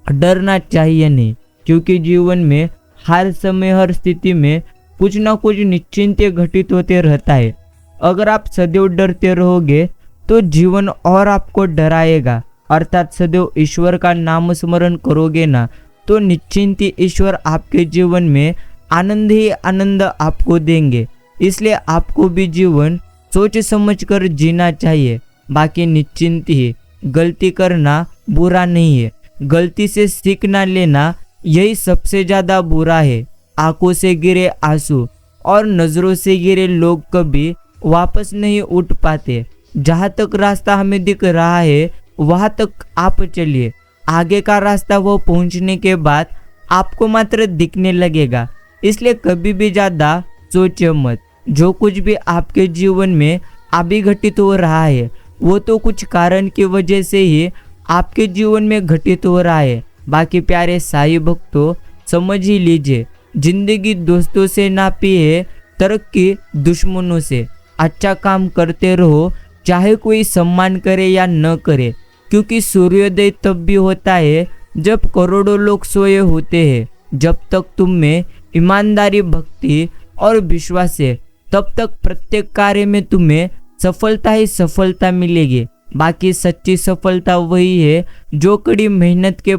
डरना चाहिए नहीं, क्योंकि जीवन में हर समय हर स्थिति में कुछ ना कुछ निश्चिंत घटित होते रहता है। अगर आप सदैव डरते रहोगे तो जीवन और आपको डराएगा, अर्थात सदैव ईश्वर का नाम स्मरण करोगे ना तो निश्चिंत ईश्वर आपके जीवन में आनंद ही आनंद आपको देंगे। इसलिए आपको भी जीवन सोच समझ कर जीना चाहिए। बाकी निश्चिंत ही, गलती करना बुरा नहीं है, गलती से सीखना लेना यही सबसे ज़्यादा बुरा है। आंखों से गिरे आंसू और नज़रों से गिरे लोग कभी वापस नहीं उठ पाते। जहाँ तक रास्ता हमें दिख रहा है वहाँ तक आप चलिए, आगे का रास्ता वो पहुँचने के बाद आपको मात्र दिखने लगेगा। इसलिए कभी भी ज़्यादा सोचिए मत। जो कुछ भी आपके जीवन में अभी घटित हो रहा है वो तो कुछ कारण की वजह से ही आपके जीवन में घटित हो रहा है। बाकी प्यारे साईं भक्तों, समझ ही लीजिए, जिंदगी दोस्तों से नापी है, तरक्की दुश्मनों से। अच्छा काम करते रहो, चाहे कोई सम्मान करे या न करे, क्योंकि सूर्योदय तब भी होता है जब करोड़ों लोग सोए होते हैं। जब तक तुम में ईमानदारी, भक्ति और विश्वास है तब तक प्रत्येक कार्य में तुम्हें सफलता ही सफलता मिलेगी। बाकी सच्ची सफलता वही है जो कड़ी मेहनत के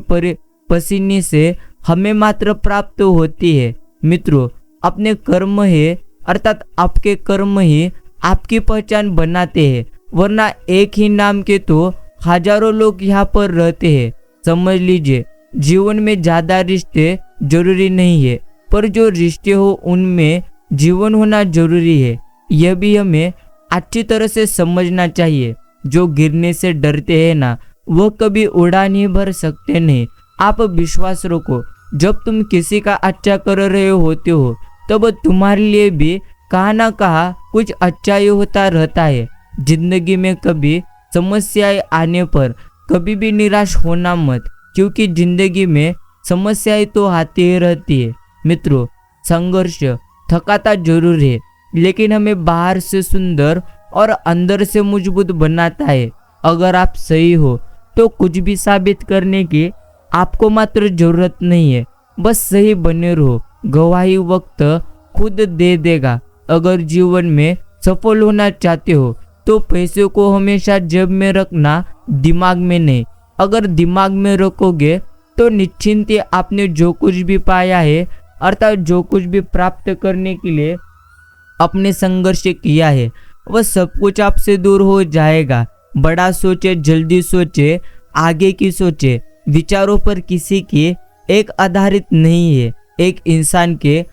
पसीने से हमें मात्र प्राप्त होती है। मित्रों, अपने कर्म है, अर्थात आपके कर्म ही आपकी पहचान बनाते हैं, वरना एक ही नाम के तो हजारों लोग यहाँ पर रहते हैं। समझ लीजिए, जीवन में ज़्यादा रिश्ते जरूरी नहीं है, पर जो रिश्ते हो उनमें जीवन होना जरूरी है। यह भी हमें अच्छी तरह से समझना चाहिए। जो गिरने से डरते हैं ना, वह कभी उड़ान ही भर सकते नहीं। आप विश्वास रखो, जब तुम किसी का अच्छा कर रहे होते हो तब तुम्हारे लिए भी कहाँ ना कहाँ कुछ अच्छा ही होता रहता है। जिंदगी में कभी समस्याएं आने पर कभी भी निराश होना मत, क्योंकि जिंदगी में समस्याएं तो आती ही रहती है। मित्रों, संघर्ष थकाता जरूर है, लेकिन हमें बाहर से सुंदर और अंदर से मजबूत बनाता है। अगर आप सही हो तो कुछ भी साबित करने की आपको मात्र जरूरत नहीं है, बस सही बने रहो, गवाही वक्त खुद दे देगा। अगर जीवन में सफल होना चाहते हो तो पैसे को हमेशा जेब में रखना, दिमाग में नहीं। अगर दिमाग में रखोगे तो निश्चिंत आपने जो कुछ भी पाया है, अर्थात जो कुछ भी प्राप्त करने के लिए अपने संघर्ष किया है, वह सब कुछ आपसे दूर हो जाएगा। बड़ा सोचे, जल्दी सोचे, आगे की सोचे। विचारों पर किसी की एक आधारित नहीं है। एक इंसान के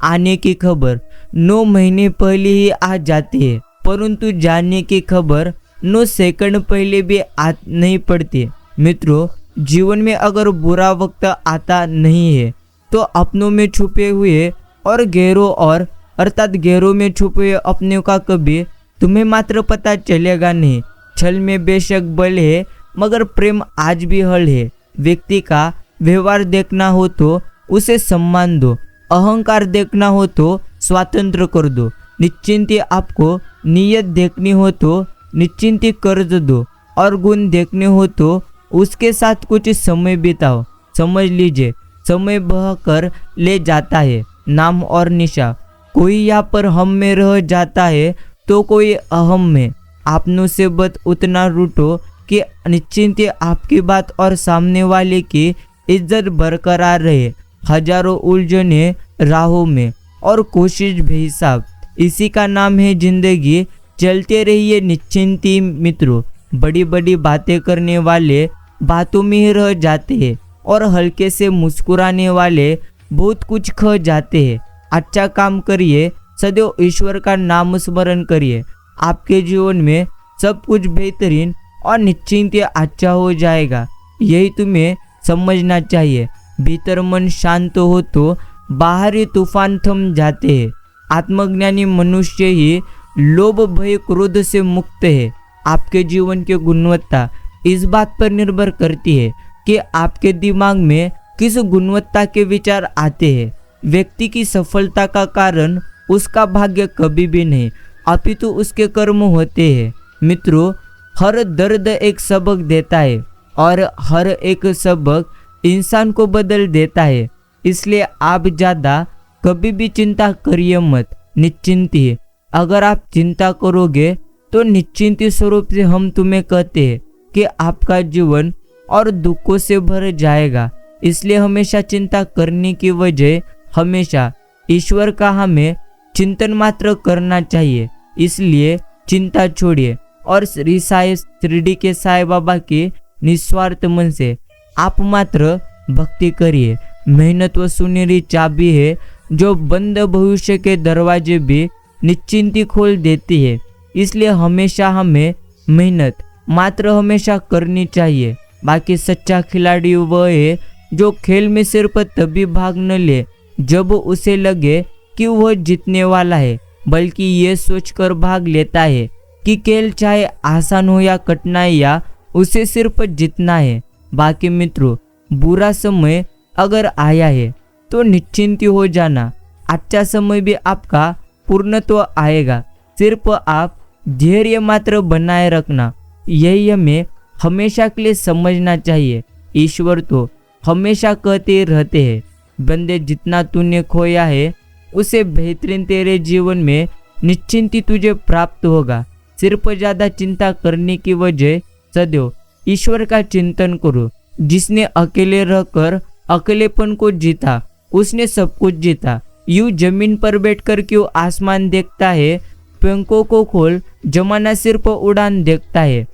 आने की खबर 9 महीने पहले ही आ जाती है, परंतु जाने की खबर 9 सेकंड पहले भी नहीं पड़ती। मित्रों, जीवन में अगर बुरा वक्त आता नहीं है तो अपनों में छुपे हुए और गैरों में छुपे हुए अपनों का कभी तुम्हें मात्र पता चलेगा नहीं। छल में बेशक बल है, मगर प्रेम आज भी हल है। व्यक्ति का व्यवहार देखना हो तो उसे सम्मान दो, अहंकार देखना हो तो स्वातंत्र कर दो, निश्चिंत आपको नियत देखनी हो तो निश्चिंत कर्ज दो, और गुण देखने हो तो उसके साथ कुछ समय बिताओ। समझ लीजिए, समय बह कर ले जाता है नाम और निशा। कोई यहाँ पर हम में रह जाता है तो कोई अहम में। आपनों से बत उतना रूठो कि निश्चिंत आपकी बात और सामने वाले की इज्जत बरकरार रहे। हजारों उलझने राहों में और कोशिश बेहिसाब, इसी का नाम है जिंदगी। चलते रहिए निश्चिंती मित्रों। बड़ी बड़ी बातें करने वाले बातों में ही रह जाते हैं, और हल्के से मुस्कुराने वाले बहुत कुछ खो जाते हैं। अच्छा काम करिए, सदैव ईश्वर का नाम स्मरण करिए। आपके जीवन में सब कुछ बेहतरीन और निश्चिंत अच्छा हो जाएगा। यही तुम्हें समझना चाहिए। भीतर मन शांत हो तो बाहरी तूफान थम जाते हैं। आत्मज्ञानी मनुष्य ही लोभ भय क्रोध से मुक्त है। आपके जीवन की गुणवत्ता इस बात पर निर्भर करती है कि आपके दिमाग में किस गुणवत्ता के विचार आते हैं। व्यक्ति की सफलता का कारण उसका भाग्य कभी भी नहीं, अपितु उसके कर्म होते हैं। मित्रों, हर दर्द एक सबक देता है और हर एक सबक इंसान को बदल देता है। इसलिए आप ज़्यादा कभी भी चिंता करिए मत, निश्चिंत ही। अगर आप चिंता करोगे तो निश्चिंत स्वरूप से हम तुम्हें कहते हैं कि आपका जीवन और दुखों से भर जाएगा। इसलिए हमेशा चिंता करने की वजह हमेशा ईश्वर का हमें चिंतन मात्र करना चाहिए। इसलिए चिंता छोड़िए और श्री साई शिरडी के साई बाबा के निस्वार्थ मन से आप मात्र भक्ति करिए। मेहनत व सुनहरी चाबी है जो बंद भविष्य के दरवाजे भी निश्चिंती खोल देती है। इसलिए हमेशा हमें मेहनत मात्र हमेशा करनी चाहिए। बाकी सच्चा खिलाड़ी वह है जो खेल में सिर्फ तभी भाग न ले जब उसे लगे कि वह जीतने वाला है, बल्कि ये सोचकर भाग लेता है कि खेल चाहे आसान हो या कठिनाइयाँ, उसे सिर्फ जीतना है। बाकी मित्रों, बुरा समय अगर आया है तो निश्चिंत हो जाना, अच्छा समय भी आपका पूर्णत्व आएगा। सिर्फ आप धैर्य मात्र बनाए रखना, यही हमें हमेशा के लिए समझना चाहिए। ईश्वर तो हमेशा कहते रहते हैं, बंदे जितना तूने खोया है उसे बेहतरीन तेरे जीवन में निश्चिंती तुझे प्राप्त होगा। सिर्फ ज़्यादा चिंता करने की वजह सदैव ईश्वर का चिंतन करो। जिसने अकेले रहकर अकेलेपन को जीता उसने सब कुछ जीता। यूं जमीन पर बैठकर क्यों आसमान देखता है, पंखों को खोल जमाना सिर्फ उड़ान देखता है।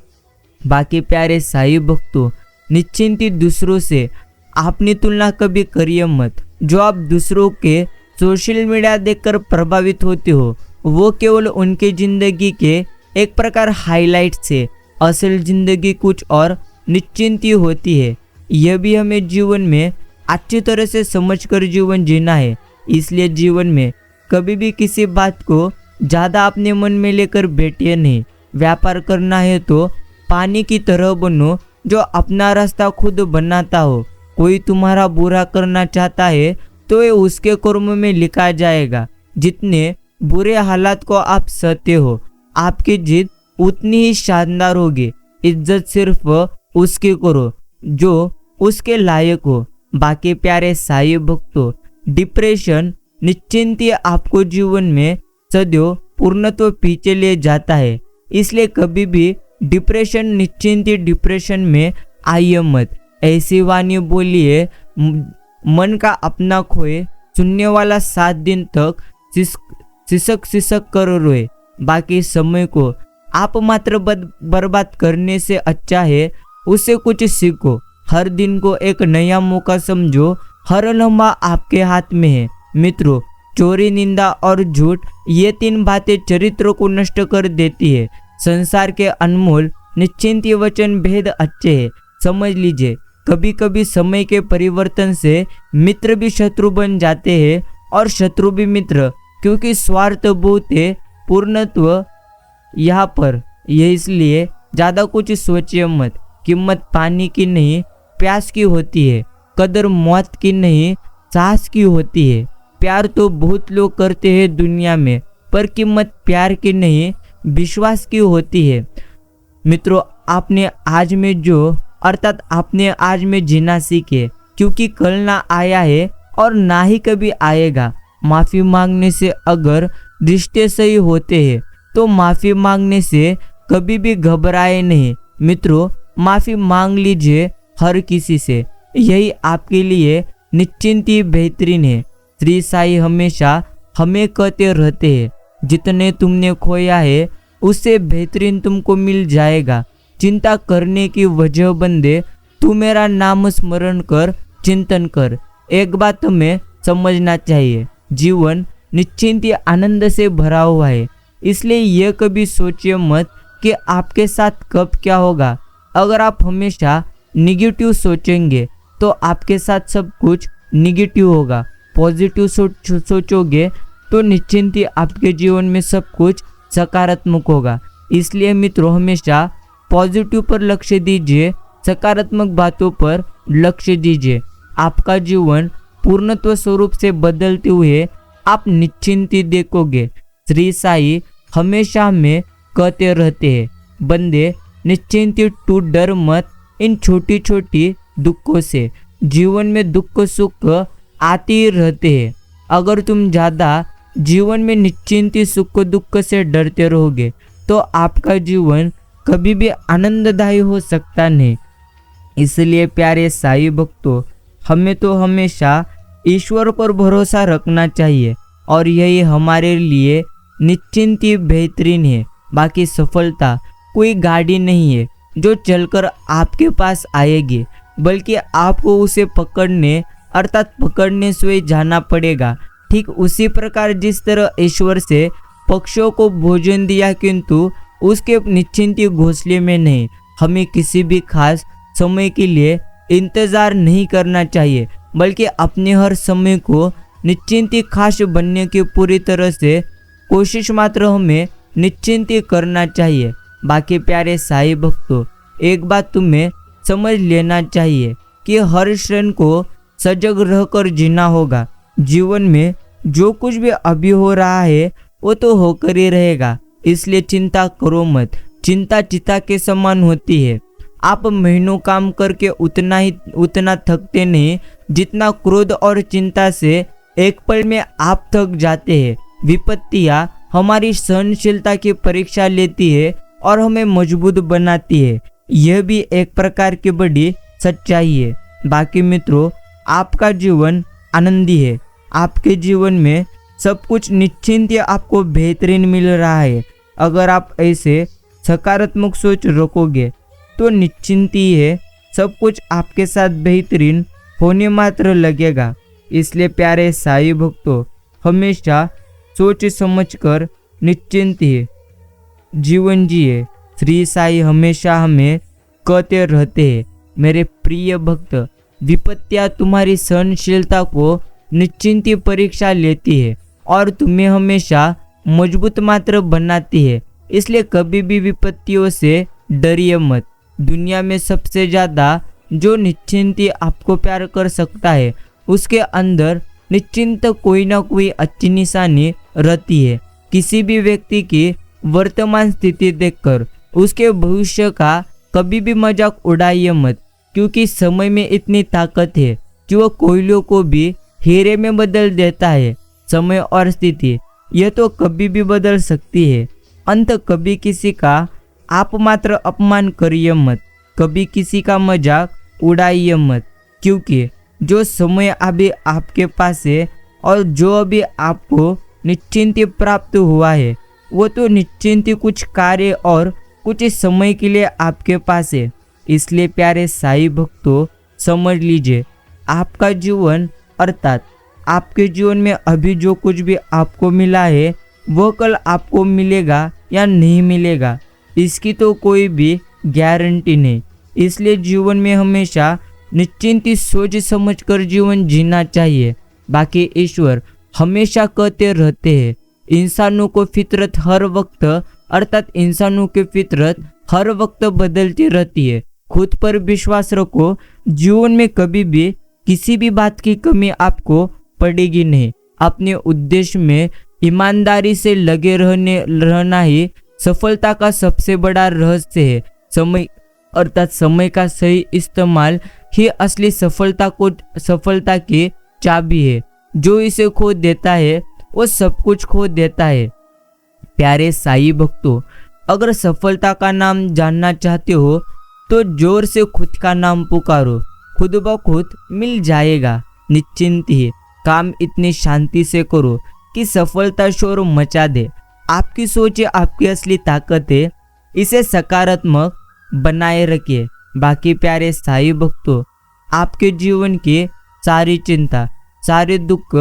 बाकी प्यारे साई भक्तों, निश्चिंती दूसरों से आपने तुलना कभी करिए मत। जो आप दूसरों के सोशल मीडिया देखकर प्रभावित होते हो वो केवल उनके जिंदगी के एक प्रकार हाईलाइट से, असल जिंदगी कुछ और निश्चिंती होती है। यह भी हमें जीवन में अच्छी तरह से समझकर जीवन जीना है। इसलिए जीवन में कभी भी किसी बात को ज़्यादा अपने मन में लेकर बैठिए नहीं। व्यापार करना है तो पानी की तरह बनो जो अपना रास्ता खुद बनाता हो। कोई तुम्हारा बुरा करना चाहता है तो ये उसके कर्म में लिखा जाएगा। जितने बुरे हालात को आप सहते हो आपकी जीत उतनी ही शानदार होगी। इज्जत सिर्फ उसकी करो जो उसके लायक हो। बाकी प्यारे साई भक्तों, डिप्रेशन निश्चिंती आपको जीवन में सदैव पूर्णत्व पीछे ले जाता है। इसलिए कभी भी डिप्रेशन में आइए मत। ऐसी वाणी बोलिए, मन का अपना खोए, सुनने वाला 7 दिन तक सिसक कर रोए। बाकी समय को आप मात्र बर्बाद करने से अच्छा है उससे कुछ सीखो। हर दिन को एक नया मौका समझो, हर लम्हा आपके हाथ में है। मित्रों, चोरी, निंदा और झूठ ये 3 बातें चरित्र को नष्ट कर देती है। संसार के अनमोल निश्चिंती वचन भेद अच्छे हैं, समझ लीजिए। कभी कभी समय के परिवर्तन से मित्र भी शत्रु बन जाते हैं और शत्रु भी मित्र, क्योंकि स्वार्थ बहुत है, पूर्णत्व यहाँ पर। यह इसलिए ज़्यादा कुछ सोचिए मत। कीमत पानी की नहीं प्यास की होती है, कदर मौत की नहीं साहस की होती है। प्यार तो बहुत लोग करते हैं दुनिया में, पर कीमत प्यार की नहीं विश्वास की होती है। मित्रों, आपने आज में जीना सीखे, क्योंकि कल ना आया है और ना ही कभी आएगा। माफ़ी मांगने से अगर रिश्ते सही होते हैं तो माफ़ी मांगने से कभी भी घबराए नहीं। मित्रों, माफ़ी मांग लीजिए हर किसी से, यही आपके लिए निश्चिंती बेहतरीन है। श्री साई हमेशा हमें कहते रहते हैं, जितने तुमने खोया है उससे बेहतरीन तुमको मिल जाएगा। चिंता करने की वजह बंदे, तू मेरा नाम स्मरण कर, चिंतन कर। एक बात हमें समझना चाहिए, जीवन निश्चिंती आनंद से भरा हुआ है। इसलिए यह कभी सोचिए मत कि आपके साथ कब क्या होगा। अगर आप हमेशा निगेटिव सोचेंगे तो आपके साथ सब कुछ निगेटिव होगा। पॉजिटिव सोचोगे तो निश्चिंत ही आपके जीवन में सब कुछ सकारात्मक होगा। इसलिए मित्रों, हमेशा पॉजिटिव पर लक्ष्य दीजिए, सकारात्मक बातों पर लक्ष्य दीजिए। आपका जीवन पूर्णत्व स्वरूप से बदलते हुए आप निश्चिंत ही देखोगे। श्री साई हमेशा हमें कहते रहते हैं, बंदे निश्चिंत तू डर मत इन छोटी छोटी दुखों से। जीवन में दुख सुख आते ही रहते हैं। अगर तुम ज़्यादा जीवन में निश्चिंत सुख दुख से डरते रहोगे तो आपका जीवन कभी भी आनंददायी हो सकता नहीं। इसलिए प्यारे साई भक्तों, हमें तो हमेशा ईश्वर पर भरोसा रखना चाहिए और यही हमारे लिए निश्चिंत ही बेहतरीन है। बाकी सफलता कोई गाड़ी नहीं है जो चलकर आपके पास आएगी, बल्कि आपको उसे पकड़ने से जाना पड़ेगा। ठीक उसी प्रकार जिस तरह ईश्वर से पक्षियों को भोजन दिया किंतु उसके निश्चिंत घोंसले में नहीं। हमें किसी भी खास समय के लिए इंतजार नहीं करना चाहिए, बल्कि अपने हर समय को निश्चिंत खास बनने की पूरी तरह से कोशिश मात्र हमें निश्चिंत करना चाहिए। बाकी प्यारे साई भक्तों, एक बात तुम्हें समझ लेना चाहिए कि हर क्षण को सजग रहकर जीना होगा। जीवन में जो कुछ भी अभी हो रहा है वो तो होकर ही रहेगा, इसलिए चिंता करो मत। चिंता चिता के समान होती है। आप महीनों काम करके उतना थकते नहीं जितना क्रोध और चिंता से एक पल में आप थक जाते हैं। विपत्तियां हमारी सहनशीलता की परीक्षा लेती है और हमें मजबूत बनाती है। यह भी एक प्रकार की बड़ी सच्चाई है। बाकी मित्रों, आपका जीवन आनंदी है। आपके जीवन में सब कुछ निश्चिंत आपको बेहतरीन मिल रहा है। अगर आप ऐसे सकारात्मक सोच रखोगे तो निश्चिंत ही है, सब कुछ आपके साथ बेहतरीन होने मात्र लगेगा। इसलिए प्यारे साई भक्तों, हमेशा सोच समझकर निश्चिंत ही जीवन जिए। श्री साई हमेशा हमें कहते रहते हैं, मेरे प्रिय भक्त, विपत्तियां तुम्हारी सहनशीलता को निश्चिंत परीक्षा लेती है और तुम्हें हमेशा मजबूत मात्र बनाती है। इसलिए कभी भी विपत्तियों से डरिए मत। दुनिया में सबसे ज़्यादा जो निश्चिंत आपको प्यार कर सकता है, उसके अंदर निश्चिंत कोई ना कोई अच्छी निशानी रहती है। किसी भी व्यक्ति की वर्तमान स्थिति देखकर उसके भविष्य का कभी भी मजाक उड़ाइए मत, क्योंकि समय में इतनी ताकत है कि वह कोयलों को भी हीरे में बदल देता है। समय और स्थिति यह तो कभी भी बदल सकती है। अंत कभी किसी का आप मात्र अपमान करिए मत, कभी किसी का मजाक उड़ाइए मत, क्योंकि जो समय अभी आपके पास है और जो अभी आपको निश्चिंत प्राप्त हुआ है, वो तो निश्चिंत कुछ कार्य और कुछ समय के लिए आपके पास है। इसलिए प्यारे साई भक्तों, समझ लीजिए, आपका जीवन अर्थात आपके जीवन में अभी जो कुछ भी आपको मिला है वो कल आपको मिलेगा या नहीं मिलेगा, इसकी तो कोई भी गारंटी नहीं। इसलिए जीवन में हमेशा निश्चिंत सोच समझकर जीवन जीना चाहिए। बाकी ईश्वर हमेशा कहते रहते हैं, इंसानों को फितरत हर वक्त अर्थात इंसानों की फितरत हर वक्त बदलती रहती है। खुद पर विश्वास रखो, जीवन में कभी भी किसी भी बात की कमी आपको पड़ेगी नहीं। अपने उद्देश्य में ईमानदारी से लगे रहना ही सफलता का सबसे बड़ा रहस्य है। समय अर्थात समय का सही इस्तेमाल ही असली सफलता की चाबी है। जो इसे खो देता है वो सब कुछ खो देता है। प्यारे साई भक्तों, अगर सफलता का नाम जानना चाहते हो तो जोर से खुद का नाम पुकारो, खुद ब खुद मिल जाएगा। निश्चिंत ही काम इतनी शांति से करो कि सफलता शोर मचा दे। आपकी सोच आपकी असली ताकत है, इसे सकारात्मक बनाए रखिए। बाकी प्यारे साई भक्तों, आपके जीवन की सारी चिंता सारे दुख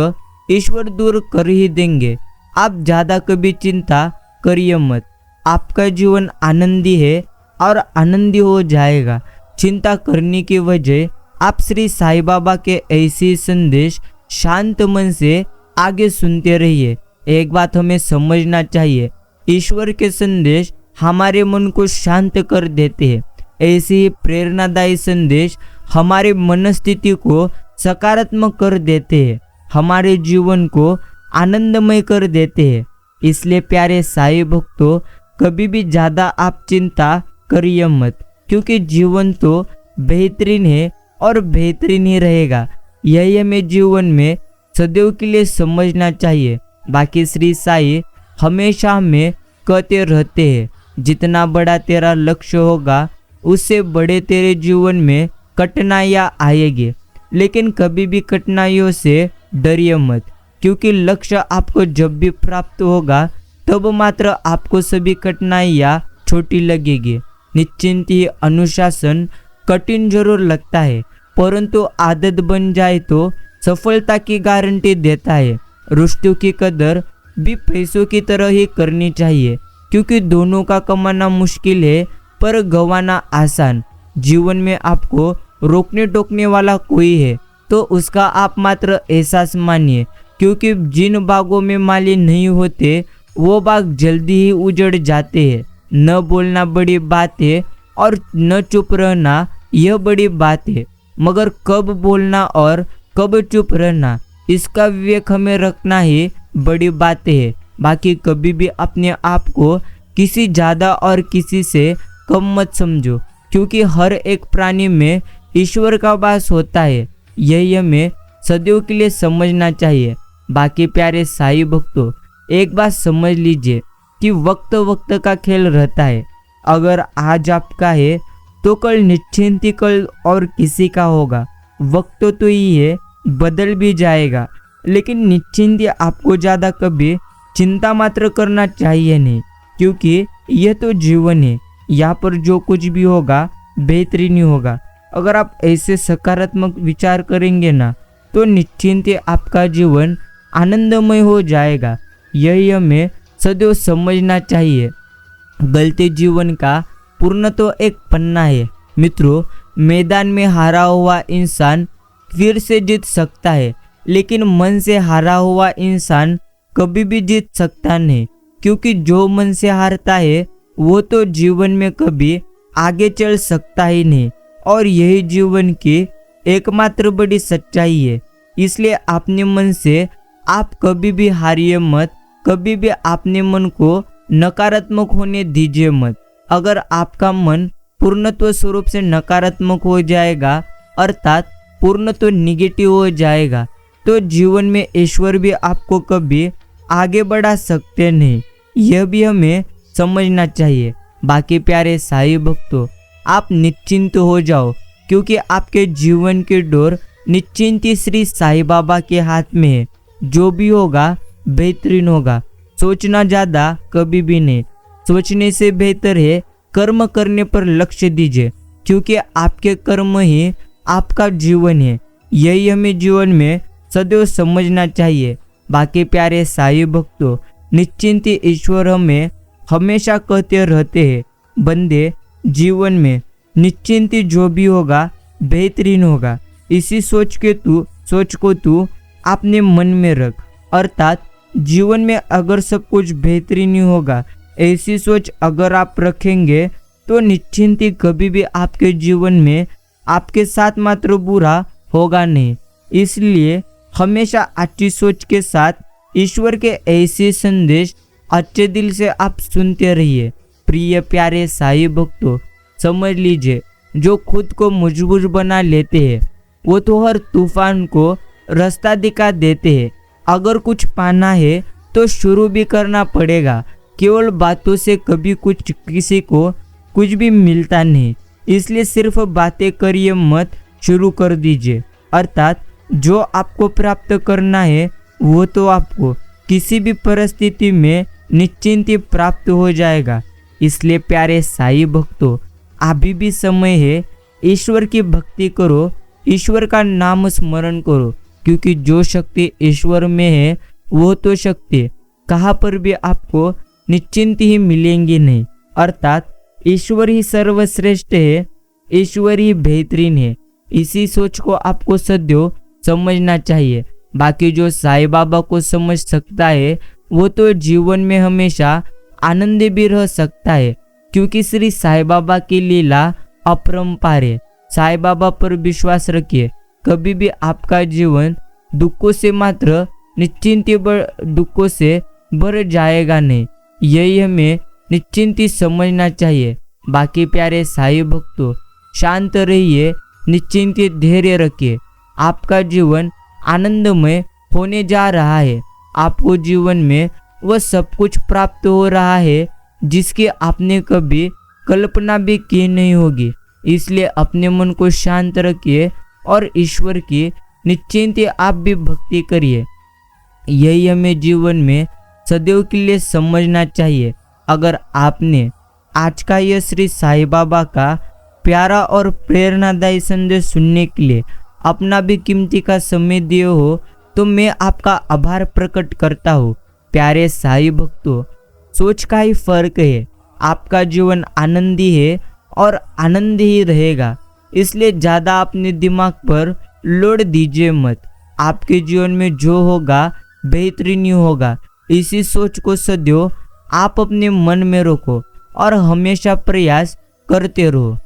ईश्वर दूर कर ही देंगे। आप ज़्यादा कभी चिंता करिए मत। आपका जीवन आनंदी है और आनंदी हो जाएगा। चिंता करने की वजह आप श्री साईं बाबा के ऐसे संदेश शांत मन से आगे सुनते रहिए। एक बात हमें समझना चाहिए, ईश्वर के संदेश हमारे मन को शांत कर देते हैं। ऐसे ही प्रेरणादायी संदेश हमारे मनस्थिति को सकारात्मक कर देते हैं, हमारे जीवन को आनंदमय कर देते हैं। इसलिए प्यारे साईं भक्तों, कभी भी ज़्यादा आप चिंता करिए मत, क्योंकि जीवन तो बेहतरीन है और बेहतरीन ही रहेगा। यही हमें जीवन में सदैव के लिए समझना चाहिए। बाकी श्री साईं हमेशा हमें कहते रहते हैं, जितना बड़ा तेरा लक्ष्य होगा उससे बड़े तेरे जीवन में कठिनाइयाँ आएगी, लेकिन कभी भी कठिनाइयों से डरिए मत, क्योंकि लक्ष्य आपको जब भी प्राप्त होगा तब मात्र आपको सभी कठिनाइयाँ छोटी लगेगी। निश्चिंत ही अनुशासन कठिन जरूर लगता है, परंतु आदत बन जाए तो सफलता की गारंटी देता है। रुष्टों की कदर भी पैसों की तरह ही करनी चाहिए, क्योंकि दोनों का कमाना मुश्किल है पर गंवाना आसान। जीवन में आपको रोकने टोकने वाला कोई है तो उसका आप मात्र एहसास मानिए, क्योंकि जिन बागों में माली नहीं होते वो बाग जल्दी ही उजड़ जाते हैं। न बोलना बड़ी बात है और न चुप रहना यह बड़ी बात है, मगर कब बोलना और कब चुप रहना इसका विवेक हमें रखना ही बड़ी बात है। बाकी कभी भी अपने आप को किसी ज़्यादा और किसी से कम मत समझो, क्योंकि हर एक प्राणी में ईश्वर का वास होता है। यही हमें सदैव के लिए समझना चाहिए। बाकी प्यारे साईं भक्तों, एक बात समझ लीजिए कि वक्त वक्त का खेल रहता है। अगर आज आपका है तो कल निश्चिंत ही कल और किसी का होगा। वक्त तो ही है, बदल भी जाएगा, लेकिन निश्चिंत ही आपको ज़्यादा कभी चिंता मात्र करना चाहिए नहीं, क्योंकि यह तो जीवन है। यहाँ पर जो कुछ भी होगा बेहतरीन ही होगा। अगर आप ऐसे सकारात्मक विचार करेंगे ना, तो निश्चिंत ही आपका जीवन आनंदमय हो जाएगा। यही हमें सदैव समझना चाहिए। गलती जीवन का पूर्ण तो एक पन्ना है। मित्रों, मैदान में हारा हुआ इंसान फिर से जीत सकता है, लेकिन मन से हारा हुआ इंसान कभी भी जीत सकता नहीं, क्योंकि जो मन से हारता है वो तो जीवन में कभी आगे चल सकता ही नहीं। और यही जीवन की एकमात्र बड़ी सच्चाई है। इसलिए अपने मन से आप कभी भी हारिए मत, कभी भी अपने मन को नकारात्मक होने दीजिए मत। अगर आपका मन पूर्णत्व स्वरूप से नकारात्मक हो जाएगा, अर्थात पूर्णत्व निगेटिव हो जाएगा, तो जीवन में ईश्वर भी आपको कभी आगे बढ़ा सकते नहीं। यह भी हमें समझना चाहिए। बाकी प्यारे साईं भक्तों, आप निश्चिंत हो जाओ, क्योंकि आपके जीवन की डोर निश्चिंत ही श्री साईं बाबा के हाथ में है। जो भी होगा बेहतरीन होगा। सोचना ज़्यादा कभी भी नहीं। सोचने से बेहतर है कर्म करने पर लक्ष्य दीजिए, क्योंकि आपके कर्म ही आपका जीवन है। यही हमें जीवन में सदैव समझना चाहिए। बाकी प्यारे साईं भक्तों, निश्चिंत ही ईश्वर हमें हमेशा कहते रहते हैं, बंदे जीवन में निश्चिंत ही जो भी होगा बेहतरीन होगा। इसी सोच को तू अपने मन में रख, अर्थात जीवन में अगर सब कुछ बेहतरीन ही होगा, ऐसी सोच अगर आप रखेंगे तो निश्चिंत ही कभी भी आपके जीवन में आपके साथ मात्र बुरा होगा नहीं। इसलिए हमेशा अच्छी सोच के साथ ईश्वर के ऐसे संदेश अच्छे दिल से आप सुनते रहिए। प्रिय प्यारे साईं भक्तों, समझ लीजिए, जो खुद को मजबूर बना लेते हैं वो तो हर तूफान को रास्ता दिखा देते हैं। अगर कुछ पाना है तो शुरू भी करना पड़ेगा। केवल बातों से कभी किसी को कुछ भी मिलता नहीं। इसलिए सिर्फ बातें करिए मत, शुरू कर दीजिए। अर्थात जो आपको प्राप्त करना है वो तो आपको किसी भी परिस्थिति में निश्चिंत ही प्राप्त हो जाएगा। इसलिए प्यारे साईं भक्तों, अभी भी समय है, ईश्वर की भक्ति करो, ईश्वर का नाम स्मरण करो, क्योंकि जो शक्ति ईश्वर में है वो तो शक्ति कहाँ पर भी आपको निश्चिंत ही मिलेंगी नहीं। अर्थात ईश्वर ही सर्वश्रेष्ठ है, ईश्वर ही बेहतरीन है। इसी सोच को आपको सदैव समझना चाहिए। बाकी जो साईं बाबा को समझ सकता है वो तो जीवन में हमेशा आनंदी भी रह सकता है, क्योंकि श्री साईं बाबा की लीला अपरंपार है। साईं बाबा पर विश्वास रखिए, कभी भी आपका जीवन दुखों से मात्र निश्चिंत दुखों से भर जाएगा नहीं। यही हमें निश्चिंत समझना चाहिए। बाकी प्यारे साईं भक्तों, शांत रहिए, निश्चिंत धैर्य रखिए। आपका जीवन आनंदमय होने जा रहा है। आपको जीवन में वह सब कुछ प्राप्त हो रहा है जिसकी आपने कभी कल्पना भी की नहीं होगी। इसलिए अपने मन को शांत रखिए और ईश्वर की निश्चिंत आप भी भक्ति करिए। यही हमें जीवन में सदैव के लिए समझना चाहिए। अगर आपने आज का यह श्री साईं बाबा का प्यारा और प्रेरणादायी संदेश सुनने के लिए अपना भी कीमती का समय दिए हो, तो मैं आपका आभार प्रकट करता हूँ। प्यारे साईं भक्तों, सोच का ही फर्क है। आपका जीवन आनंदी है और आनंदी ही रहेगा। इसलिए ज़्यादा अपने दिमाग पर लोड दीजिए मत। आपके जीवन में जो होगा बेहतरीन ही होगा। इसी सोच को सदैव आप अपने मन में रखो और हमेशा प्रयास करते रहो।